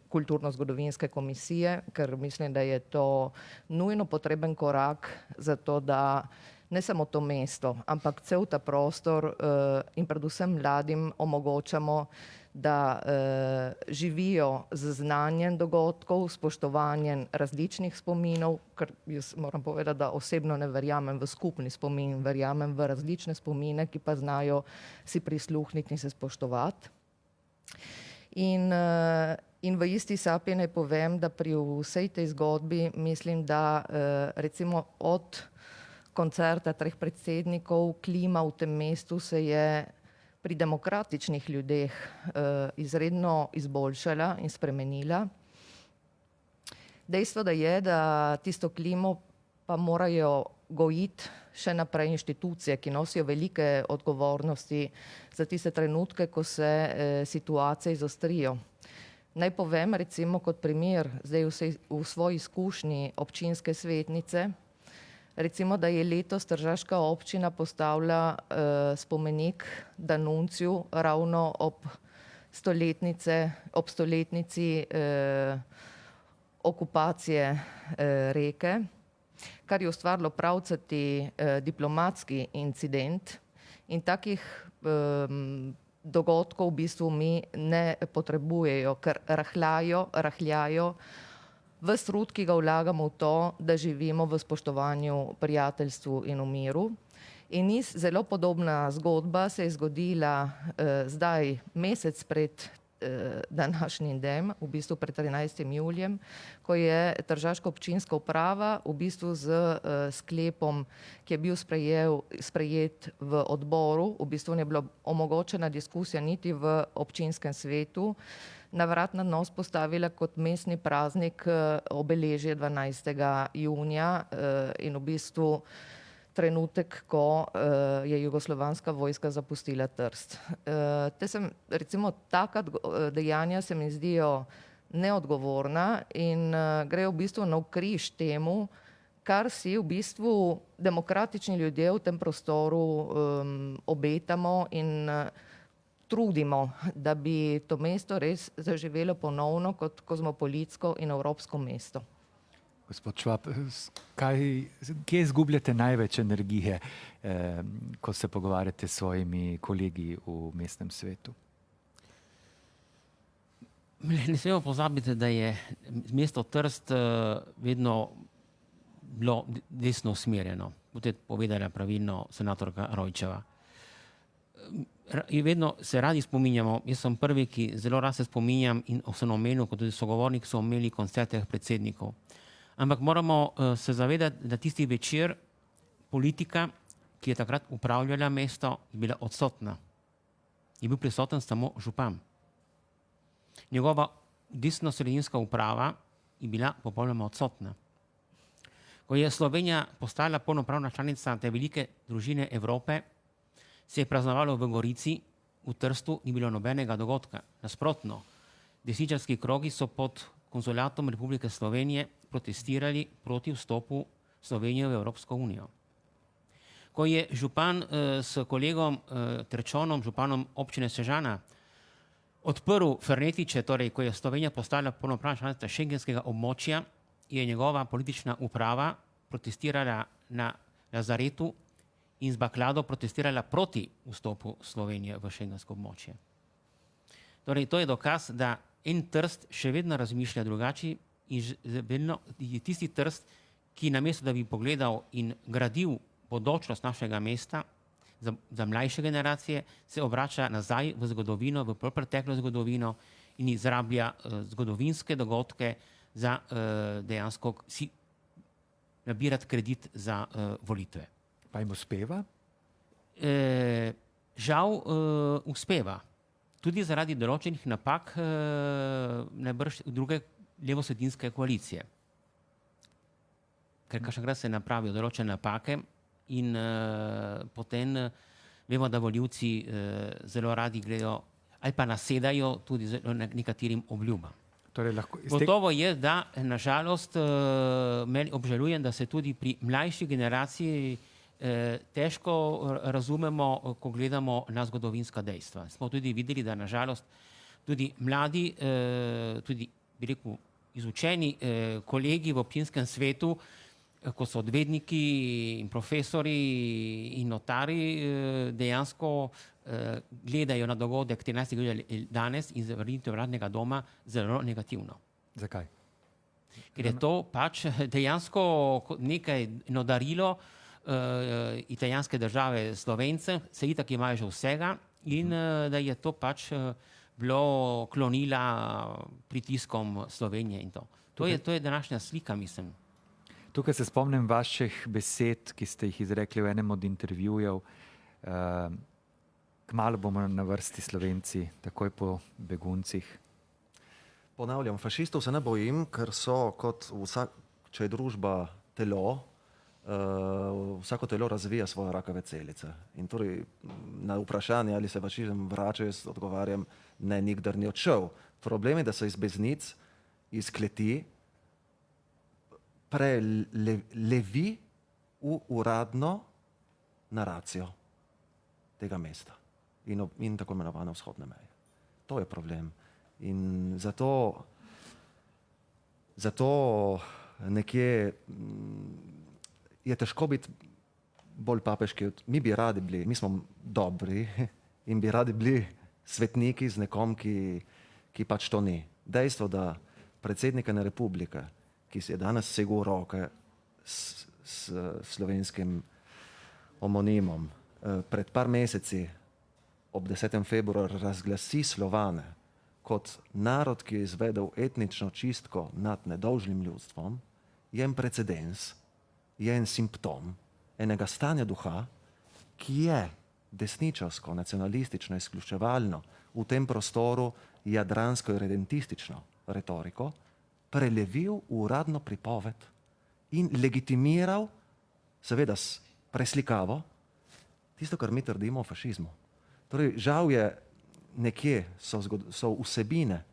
kulturno-zgodovinske komisije, ker mislim, da je to nujno potreben korak za to, da ne samo to mesto, ampak cel ta prostor in predvsem mladim omogočamo, da živijo z znanjem dogodkov, spoštovanjem različnih spominov, ker jaz moram povedati, da osebno ne verjamem v skupni spomin, verjamem v različne spomine, ki pa znajo si prisluhniti in se spoštovati. In v isti sapi naj povem, da pri vsej tej zgodbi mislim, da recimo od koncerta treh predsednikov klima v tem mestu se je pri demokratičnih ljudeh izredno izboljšala in spremenila. Dejstvo da je, da tisto klimo pa morajo gojiti še naprej inštitucije, ki nosijo velike odgovornosti za tiste trenutke, ko se situacije izostrijo. Naj povem recimo kot primer, zdaj v svoji izkušnji občinske svetnice, recimo, da je letos tržaška občina postavila spomenik Danunciju ravno ob stoletnici okupacije Reke, kar je ustvarilo pravcati diplomatski incident, in takih dogodkov v bistvu mi ne potrebujejo, ker rahljajo ves trud, ki ga vlagamo v to, da živimo v spoštovanju, prijateljstvu in v miru. In zelo podobna zgodba se je zgodila zdaj mesec pred današnjim dnem, v bistvu pred 13. julijem, ko je tržaška občinska uprava v bistvu z sklepom, ki je bil sprejet v odboru, v bistvu ne bila omogočena diskusija niti v občinskem svetu, na vrat na nos postavila kot mestni praznik obeležje 12. junija in v bistvu trenutek, ko je jugoslovanska vojska zapustila Trst. Recimo taka dejanja se mi zdijo neodgovorna in grejo v bistvu navkriž temu, kar si v bistvu demokratični ljudje v tem prostoru obetamo in trudimo, da bi to mesto res zaživelo ponovno kot kozmopolitsko in evropsko mesto. Gospod Švab, kje izgubljate največ energije, ko se pogovarjate s svojimi kolegi v mestnem svetu? Ne smemo pozabiti, da je mesto Trst vedno bilo desno usmerjeno. Kot je povedala pravilno senatorka Rojčeva. In vedno se radi spominjamo, jaz sem prvi, ki zelo rad se spominjam in sem omenil, kot tudi sogovornik so imeli koncerte predsednikov. Ampak moramo se zavedati, da tisti večer politika, ki je takrat upravljala mesto, je bila odsotna. Je bil prisoten samo župan. Njegova desno-sredinska uprava je bila popolnoma odsotna. Ko je Slovenija postala polnopravna članica te velike družine Evrope, se je praznovalo v Gorici, v Trstu ni bilo nobenega dogodka. Nasprotno, desničarski krogi so pod konzulatom Republike Slovenije protestirali proti vstopu Slovenije v Evropsko unijo. Ko je župan s kolegom Terčonom, županom občine Sežana, odprl Fernetiče, torej ko je Slovenija postala polnopravna članica šengenskega območja, je njegova politična uprava protestirala na Lazaretu in z baklado protestirala proti vstopu Slovenije v šengensko območje. Torej, to je dokaz, da en Trst še vedno razmišlja drugače in vedno je tisti Trst, ki namesto, da bi pogledal in gradil bodočnost našega mesta za mlajše generacije, se obrača nazaj v zgodovino, v preteklo zgodovino in izrablja zgodovinske dogodke za dejansko si nabirati kredit za volitve. Pa jim uspeva? Žal uspeva. tudi zaradi določenih napak najbrž druge levosredinske koalicije. Ker kakšenkrat se napravijo določene napake in potem vemo, da volivci zelo radi gredo ali pa nasedajo tudi nekaterim obljubam. Torej, Gotovo je, da nažalost obžalujem, da se tudi pri mlajši generaciji težko razumemo, ko gledamo na zgodovinska dejstva. Smo tudi videli, da nažalost tudi mladi, tudi bi rekel izučeni kolegi v občinskem svetu, ko so odvetniki in profesori in notari, dejansko gledajo na dogodek 13. julija danes in vrnitev Uradnega doma zelo negativno. Zakaj? Ker je to pač dejansko nekaj darilo italijanske države Slovencem, se itak imajo že vsega in da je to pač bilo klonila pritiskom Slovenije in to. To je današnja slika, mislim. Tukaj se spomnim vaših besed, ki ste jih izrekli v enem od intervjujev. Kmalu bomo na vrsti Slovenci, takoj po beguncih. Ponavljam, fašistov se ne bojim, ker so kot če je družba telo, vsako telo razvija svoje rakave celice. In torej na vprašanje, ali se fašizem vrača, jaz odgovarjam, ne, nikdar ni odšel. Problem je, da se iz beznic, iz kleti, prelevi v uradno naracijo tega mesta in tako imenovane vzhodne meje. To je problem. In zato nekje je težko biti bolj papeški. Mi bi radi bili, mi smo dobri in bi radi bili svetniki z nekom, ki pač to ni. Dejstvo, da predsednika republike, ki si je danes segel roke s slovenskim homonimom, pred par meseci ob 10. februar razglasi Slovane kot narod, ki je izvedel etnično čistko nad nedolžnim ljudstvom, je en precedens, je en simptom enega stanja duha, ki je desničarsko, nacionalistično, izključevalno v tem prostoru jadransko in redentistično retoriko prelevil v uradno pripoved in legitimiral, seveda s preslikavo, tisto, kar mi trdimo o fašizmu. Torej, žal je nekje so vsebine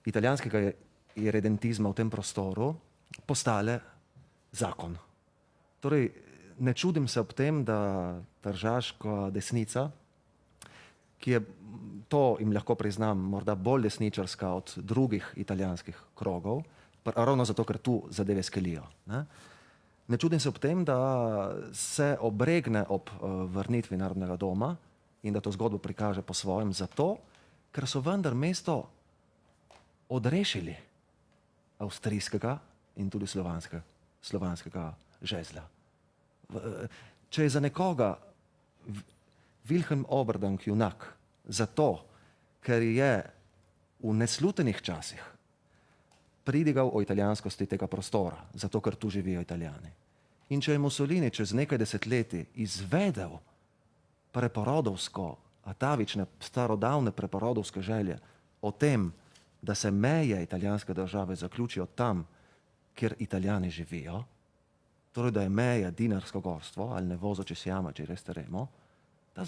italijanskega redentizma v tem prostoru postale zakon. Torej, ne čudim se ob tem, da tržaška desnica, ki je, to jim lahko priznam, morda bolj desničarska od drugih italijanskih krogov, ravno zato, ker tu zadeve skelijo. Ne čudim se ob tem, da se obregne ob vrnitvi Narodnega doma in da to zgodbo prikaže po svojem zato, ker so vendar mesto odrešili avstrijskega in tudi slovanskega žezla. Če je za nekoga Wilhelm Oberdank junak zato, ker je v neslutenih časih pridigal o italijanskosti tega prostora, zato ker tu živijo Italijani. In če je Mussolini čez nekaj desetletij izvedel preporodovsko, atavične, starodavne preporodovske želje o tem, da se meje italijanske države zaključijo tam, kjer Italijani živijo, torej da je meja Dinarsko gorstvo ali Nevozo če Siama, če res teremo, ta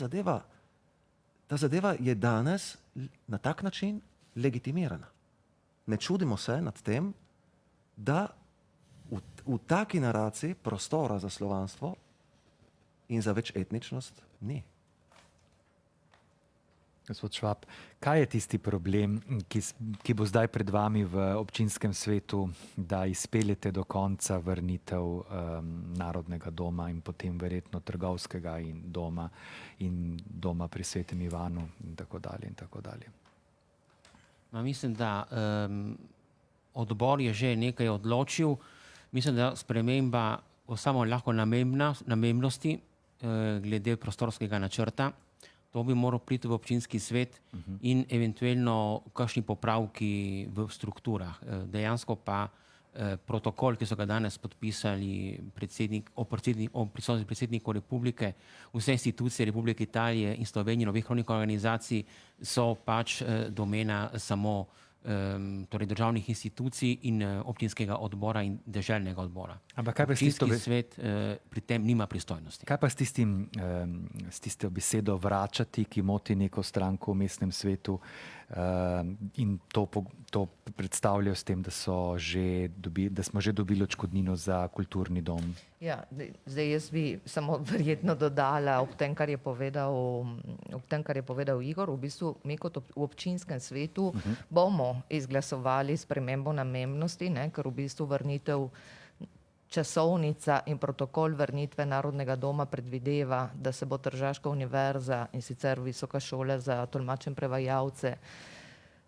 zadeva je danes na tak način legitimirana. Ne čudimo se nad tem, da v taki naraciji prostora za slovanstvo in za večetničnost ni. Gospod Švab, kaj je tisti problem, ki bo zdaj pred vami v občinskem svetu, da izpeljete do konca vrnitev Narodnega doma in potem verjetno trgovskega in doma pri Svetem Ivanu in tako dalje in tako dalje? Mislim, da odbor je že nekaj odločil. Mislim, da sprememba samo lahko namembnosti glede prostorskega načrta. To bi moral priti v občinski svet in eventualno kakšni popravki v strukturah. Dejansko pa protokol, ki so ga danes podpisali o prisotnosti predsednikov republike, vse institucije Republike Italije in Slovenije in obeh krovnih organizacij so pač domena samo torej državnih institucij in občinskega odbora in deželnega odbora. Ampak kaj pa občinski svet pri tem nima pristojnosti. Kaj pa s tisto besedo vračati, ki moti neko stranko v mestnem svetu in to predstavljajo s tem, da smo že dobili odškodnino za kulturni dom? Ja, zdaj jaz bi samo verjetno dodala ob tem, kar je povedal Igor. V bistvu mi kot v občinskem svetu bomo izglasovali spremembo namembnosti, ker v bistvu vrnitev časovnica in protokol vrnitve Narodnega doma predvideva, da se bo Tržaška univerza in sicer Visoka šola za tolmače in prevajalce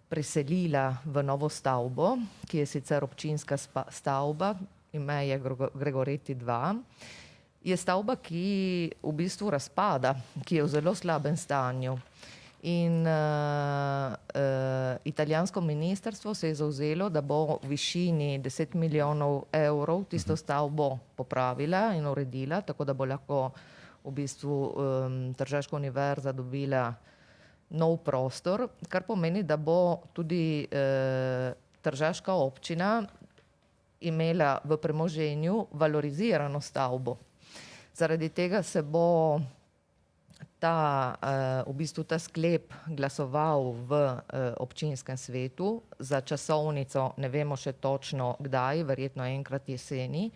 preselila v novo stavbo, ki je sicer občinska stavba, ime je Gregoreti 2. Je stavba, ki v bistvu razpada, ki je v zelo slabem stanju. In italijansko ministrstvo se je zavzelo, da bo v višini 10 milijonov evrov tisto stavbo popravila in uredila, tako da bo lahko v bistvu Tržaška univerza dobila nov prostor, kar pomeni, da bo tudi tržaška občina imela v premoženju valorizirano stavbo. Zaradi tega se bo v bistvu ta sklep glasoval v občinskem svetu za časovnico, ne vemo še točno kdaj, verjetno enkrat jeseni.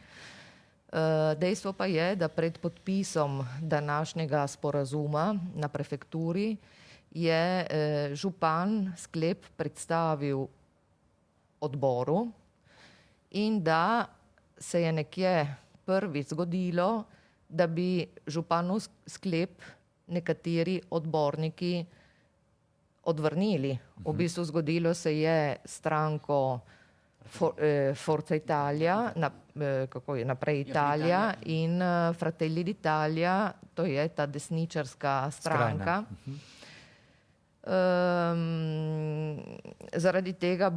Dejstvo pa je, da pred podpisom današnjega sporazuma na prefekturi je župan sklep predstavil odboru in da se je nekje prvič zgodilo, da bi županov sklep nekateri odborniki odvrnili. V bistvu zgodilo se je stranko Forza Italia, Naprej Italija in Fratelli d'Italia, to je ta desničarska stranka. Zaradi tega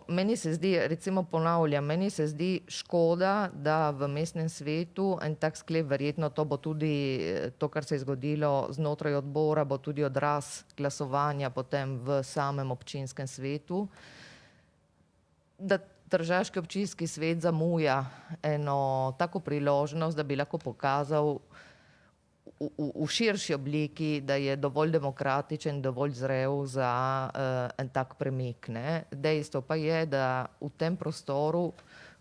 meni se zdi, recimo ponavljam, meni se zdi škoda, da v mestnem svetu en tak sklep, verjetno to bo tudi to, kar se je zgodilo znotraj odbora, bo tudi odraz glasovanja potem v samem občinskem svetu, da Tržaški občinski svet zamuja eno tako priložnost, da bi lahko pokazal v širši obliki, da je dovolj demokratičen, dovolj zrel za en tak premik. Dejstvo pa je, da v tem prostoru,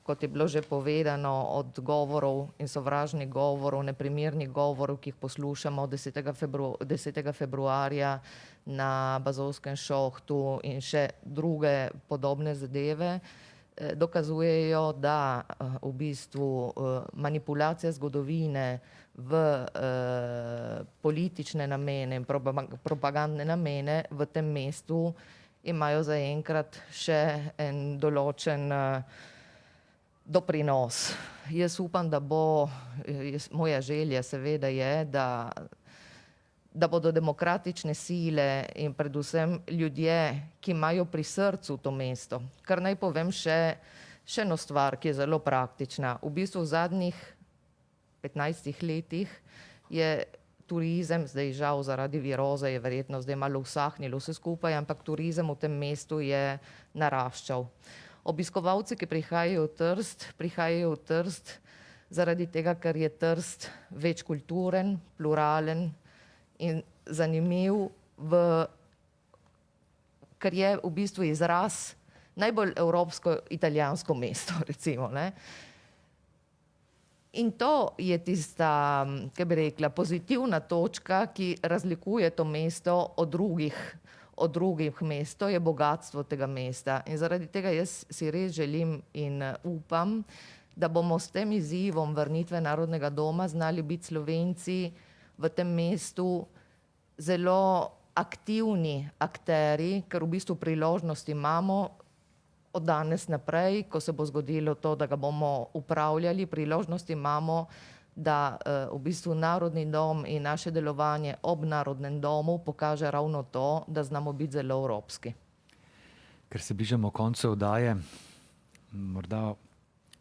kot je bilo že povedano, od govorov in sovražnih govorov, neprimernih govorov, ki jih poslušamo 10. februarja na Bazovskem šohtu in še druge podobne zadeve, dokazujejo, da v bistvu manipulacija zgodovine v politične namene in propagandne namene v tem mestu imajo zaenkrat še en določen doprinos. Jaz upam, da moja želja seveda je, da bodo demokratične sile in predvsem ljudje, ki imajo pri srcu to mesto. Kar naj povem še eno stvar, ki je zelo praktična. V bistvu v zadnjih 15 letih je turizem, zdaj žal zaradi viroze je verjetno zdaj malo usahnilo vse skupaj, ampak turizem v tem mestu je naraščal. Obiskovalci, ki prihajajo v Trst zaradi tega, ker je Trst večkulturen, pluralen in zanimiv, ker je v bistvu izraz najbolj evropsko-italijansko mesto, recimo. In to je tista, kaj bi rekla, pozitivna točka, ki razlikuje to mesto od drugih mest. To je bogatstvo tega mesta. In zaradi tega jaz si res želim in upam, da bomo s tem izzivom vrnitve Narodnega doma znali biti Slovenci v tem mestu zelo aktivni akteri, ker v bistvu priložnost imamo od danes naprej, ko se bo zgodilo to, da ga bomo upravljali, priložnost imamo, da v bistvu Narodni dom in naše delovanje ob Narodnem domu pokaže ravno to, da znamo biti zelo evropski. Ker se bližamo koncu oddaje, morda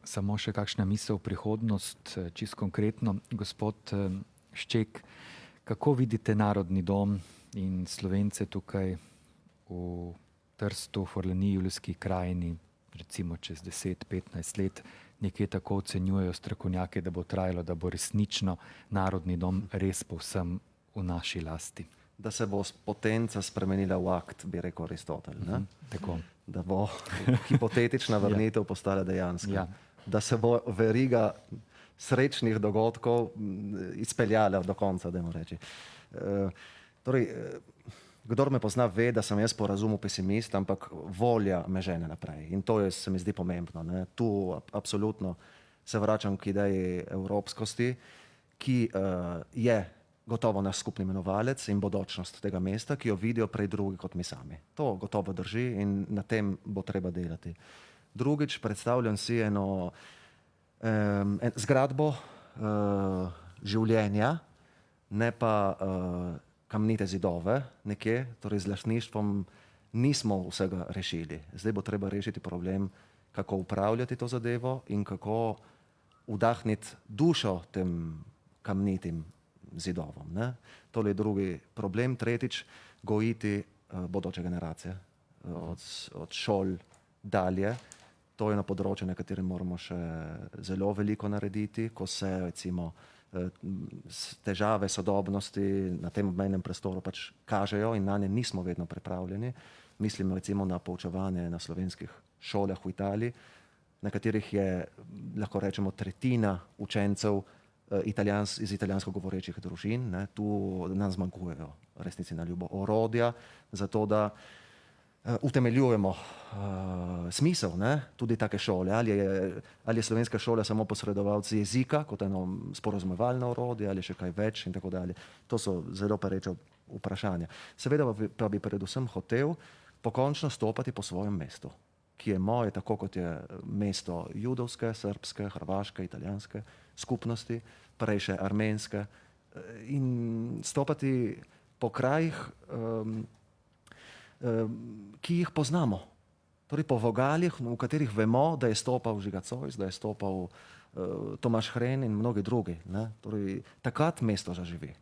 Samo še kakšna misel v prihodnost, čisto konkretno. Gospod Šček, kako vidite Narodni dom in Slovence tukaj v Trstu, Forlaniji, Julijski krajini, recimo čez 10-15 let, nekje tako ocenjujejo strokovnjaki, da bo trajalo, da bo resnično Narodni dom res povsem v naši lasti? Da se bo potenca spremenila v akt, bi rekel Aristotel. Tako. Da bo hipotetična vrnitev postala dejanska. Ja. Da se bo veriga srečnih dogodkov izpeljala do konca, dajmo reči. Torej, kdor me pozna, ve, da sem jaz po razumu pesimist, ampak volja me žene naprej. In to se mi zdi pomembno. Ne. Tu absolutno se vračam k ideji evropskosti, ki je gotovo naš skupni imenovalec in bodočnost tega mesta, ki jo vidijo prej drugi kot mi sami. To gotovo drži in na tem bo treba delati. Drugič, predstavljam si eno zgradbo življenja, ne pa kamnite zidove nekje, torej z lastništvom nismo vsega rešili. Zdaj bo treba rešiti problem, kako upravljati to zadevo in kako vdahniti dušo tem kamnitim zidovom. Ne? To je drugi problem. Tretjič, gojiti bodoče generacije od šol dalje. To je na področju, na katerem moramo še zelo veliko narediti, ko se recimo težave sodobnosti na tem obmejnem prostoru pač kažejo in na nje nismo vedno pripravljeni. Mislim recimo na poučevanje na slovenskih šolah v Italiji, na katerih je, lahko rečemo, tretjina učencev iz italijansko govorečih družin. Ne. Tu nam zmanjkujejo resnici na ljubo orodja, zato da utemeljujemo smisel, ne, tudi take šole. Ali je slovenska šola samo posredovalci jezika kot eno sporozumevalno orodje ali še kaj več in tako dalje. To so zelo pereča vprašanja. Seveda pa bi predvsem hotel pokončno stopati po svojem mestu, ki je moje, tako kot je mesto judovske, srbske, hrvaške, italijanske skupnosti, prej še armenske, in stopati po krajih, ki jih poznamo. Torej po vogaljih, v katerih vemo, da je stopal Žiga Zois, da je stopal Tomaž Hren in mnogi drugi. Ne? Torej, takrat mesto zaživi,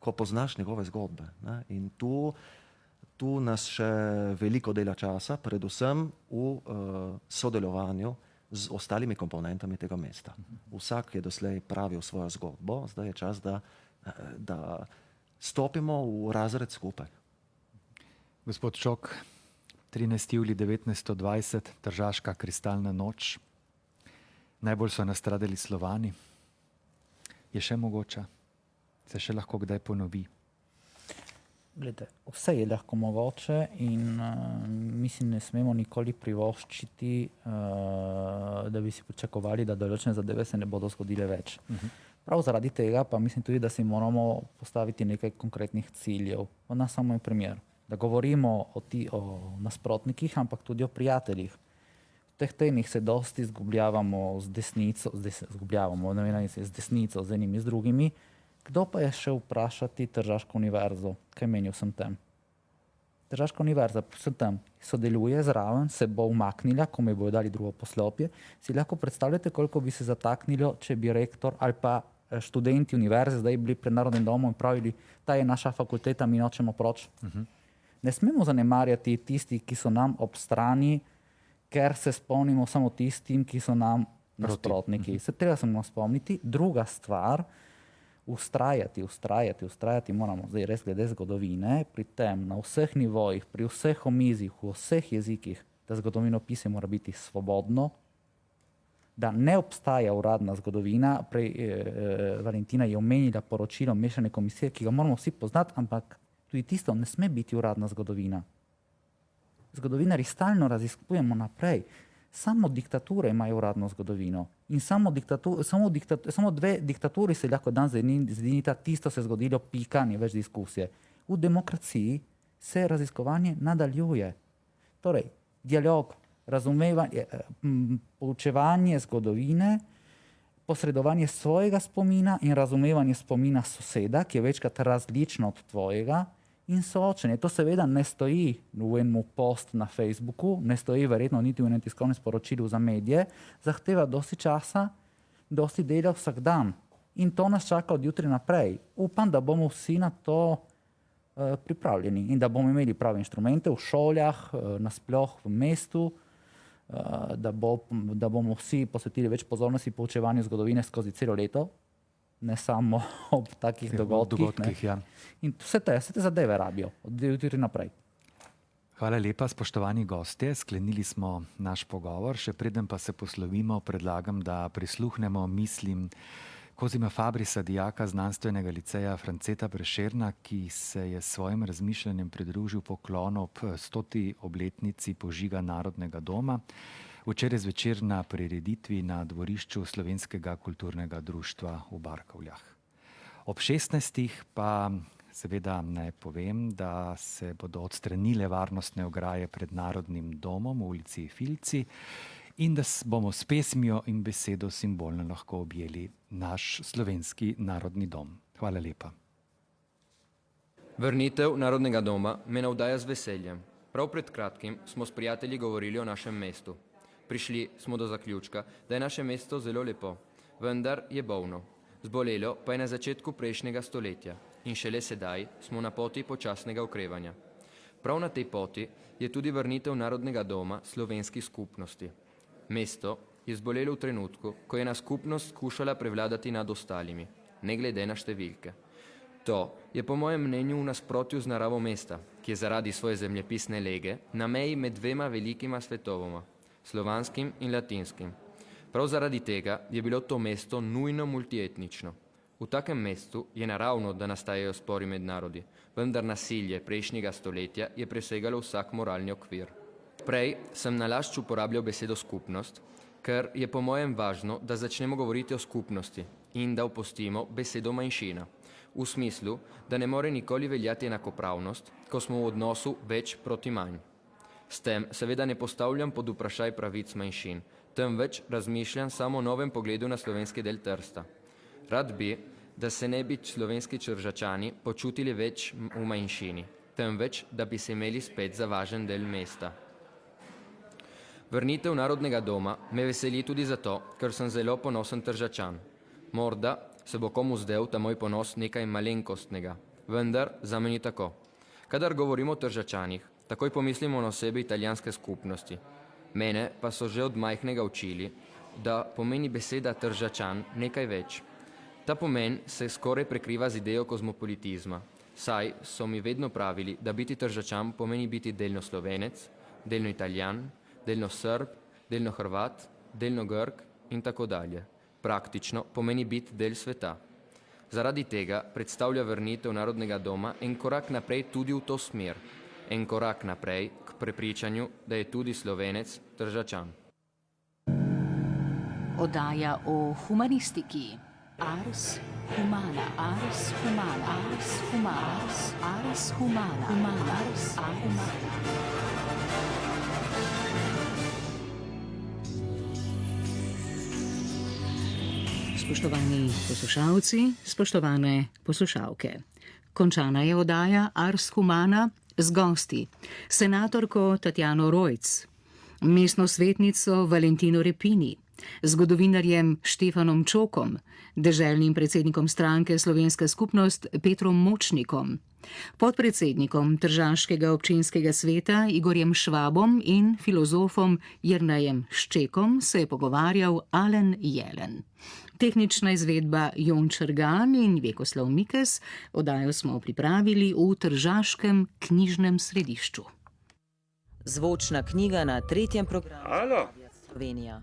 ko poznaš njegove zgodbe. Ne? In tu nas še veliko dela časa, predvsem v sodelovanju z ostalimi komponentami tega mesta. Vsak je doslej pravil svojo zgodbo, zdaj je čas, da stopimo v razred skupaj. Gospod Čok, 13. julij 1920, Tržaška kristalna noč. Najbolj so nastradali Slovani. Je še mogoče? Se še lahko kdaj ponovi? Glede, vse je lahko mogoče in mislim, ne smemo nikoli privoščiti, da bi si pričakovali, da določene zadeve se ne bodo zgodile več. Prav zaradi tega pa mislim tudi, da si moramo postaviti nekaj konkretnih ciljev. Na samo primer, da govorimo o nasprotnikih, ampak tudi o prijateljih. V teh temih se dosti izgubljavamo z desnico, z desnico, z enimi, z drugimi. Kdo pa je še vprašati Tržaško univerzo? Kaj meni vsem tem? Tržaška univerza vsem tem sodeluje zraven, se bo umaknila, ko mi bojo dali drugo poslopje. Si lahko predstavljate, koliko bi se zataknilo, če bi rektor ali pa študenti univerze zdaj bili pred Narodnim domom in pravili, ta je naša fakulteta, mi nočemo proč. Ne smemo zanemarjati tisti, ki so nam ob strani, ker se spomnimo samo tistim, ki so nam nasprotniki. Se treba samo spomniti. Druga stvar, ustrajati moramo zdaj res glede zgodovine, pri tem na vseh nivojih, pri vseh omizjih, v vseh jezikih, da zgodovinopisje mora biti svobodno, da ne obstaja uradna zgodovina. Prej Valentina je omenila poročilo mešane komisije, ki ga moramo vsi poznati, ampak tudi tisto ne sme biti uradna zgodovina. Zgodovinari stalno raziskujemo naprej. Samo diktature imajo uradno zgodovino. In samo dve diktaturi se lahko dan zedinita, tisto se je zgodilo, pika, ni več diskusije. V demokraciji se raziskovanje nadaljuje. Torej, dialog, razumevanje, poučevanje zgodovine, posredovanje svojega spomina in razumevanje spomina soseda, ki je večkrat različno od tvojega, in soočenje. To seveda ne stoji v enem postu na Facebooku, ne stoji verjetno niti v enem tiskovnem sporočilu za medije, zahteva dosti časa, dosti dela vsak dan. In to nas čaka od jutri naprej. Upam, da bomo vsi na to pripravljeni in da bomo imeli prave inštrumente v šolah, nasploh v mestu, da bomo vsi posvetili več pozornosti poučevanju zgodovine skozi celo leto, ne samo ob takih dogodkih. Ja. In vse te zadeve rabijo od jutri naprej. Hvala lepa, spoštovani gostje. Sklenili smo naš pogovor. Še preden pa se poslovimo, predlagam, da prisluhnemo mislim Kozima Fabrisa, dijaka znanstvenega liceja Franceta Prešerna, ki se je s svojim razmišljanjem pridružil poklonu ob 100. obletnici požiga Narodnega doma, včeraj zvečer na prireditvi na dvorišču Slovenskega kulturnega društva v Barkovljah. Ob 16. pa seveda naj povem, da se bodo odstranile varnostne ograje pred Narodnim domom v ulici Filci in da bomo s pesmijo in besedo simbolno lahko objeli naš slovenski narodni dom. Hvala lepa. Vrnitev Narodnega doma me navdaja z veseljem. Prav pred kratkim smo s prijatelji govorili o našem mestu. Prišli smo do zaključka, da je naše mesto zelo lepo, vendar je bolno. Zbolelo pa je na začetku prejšnjega stoletja in šele sedaj smo na poti počasnega okrevanja. Prav na tej poti je tudi vrnitev Narodnega doma slovenski skupnosti. Mesto je zbolelo v trenutku, ko je na skupnost skušala prevladati nad ostalimi, ne glede na številke. To je po mojem mnenju v nasprotju z naravo mesta, ki je zaradi svoje zemljepisne lege na meji med dvema velikima svetovoma, slovanskim in latinskim. Prav zaradi tega je bilo to mesto nujno multietnično. V takem mestu je naravno, da nastajajo spori med narodi, vendar nasilje prejšnjega stoletja je presegalo vsak moralni okvir. Prej sem nalašč uporabljal besedo skupnost, ker je po mojem važno, da začnemo govoriti o skupnosti in da opustimo besedo manjšina. V smislu, da ne more nikoli veljati enakopravnost, ko smo v odnosu več proti manj. S tem seveda ne postavljam pod vprašaj pravic manjšin, temveč razmišljam samo o novem pogledu na slovenski del Trsta. Rad bi, da se ne bi slovenski Čržačani počutili več v manjšini, temveč da bi se imeli spet za važen del mesta. Vrnitev Narodnega doma me veseli tudi zato, ker sem zelo ponosen Tržačan. Morda se bo komu zdel ta moj ponos nekaj malenkostnega, vendar za me ni tako. Kadar govorimo o Tržačanih, takoj pomislimo na osebe italijanske skupnosti. Mene pa so že od majhnega učili, da pomeni beseda Tržačan nekaj več. Ta pomen se skoraj prekriva z idejo kozmopolitizma, saj so mi vedno pravili, da biti Tržačan pomeni biti delno Slovenec, delno Italijan, delno Srb, delno Hrvat, delno Grk in tako dalje. Praktično pomeni biti del sveta. Zaradi tega predstavlja vrnitev Narodnega doma en korak naprej tudi v to smer, en korak naprej k prepričanju, da je tudi Slovenec Tržačan. Oddaja o humanistiki. Ars humana, ars humana, ars humana, ars humana, humana, ars humana. Spoštovani poslušalci, spoštovane poslušalke. Končana je oddaja Ars Humana z gosti, senatorko Tatjano Rojc, mestno svetnico Valentino Repini, zgodovinarjem Štefanom Čokom, deželnim predsednikom stranke Slovenska skupnost Petrom Močnikom, podpredsednikom Tržaškega občinskega sveta Igorjem Švabom in filozofom Jernejem Ščekom se je pogovarjal Alen Jelen. Tehnična izvedba Jon Črgan in Vekoslav Mikes, oddajo smo pripravili v Tržaškem knjižnem središču. Zvočna knjiga na 3. programu Slovenija.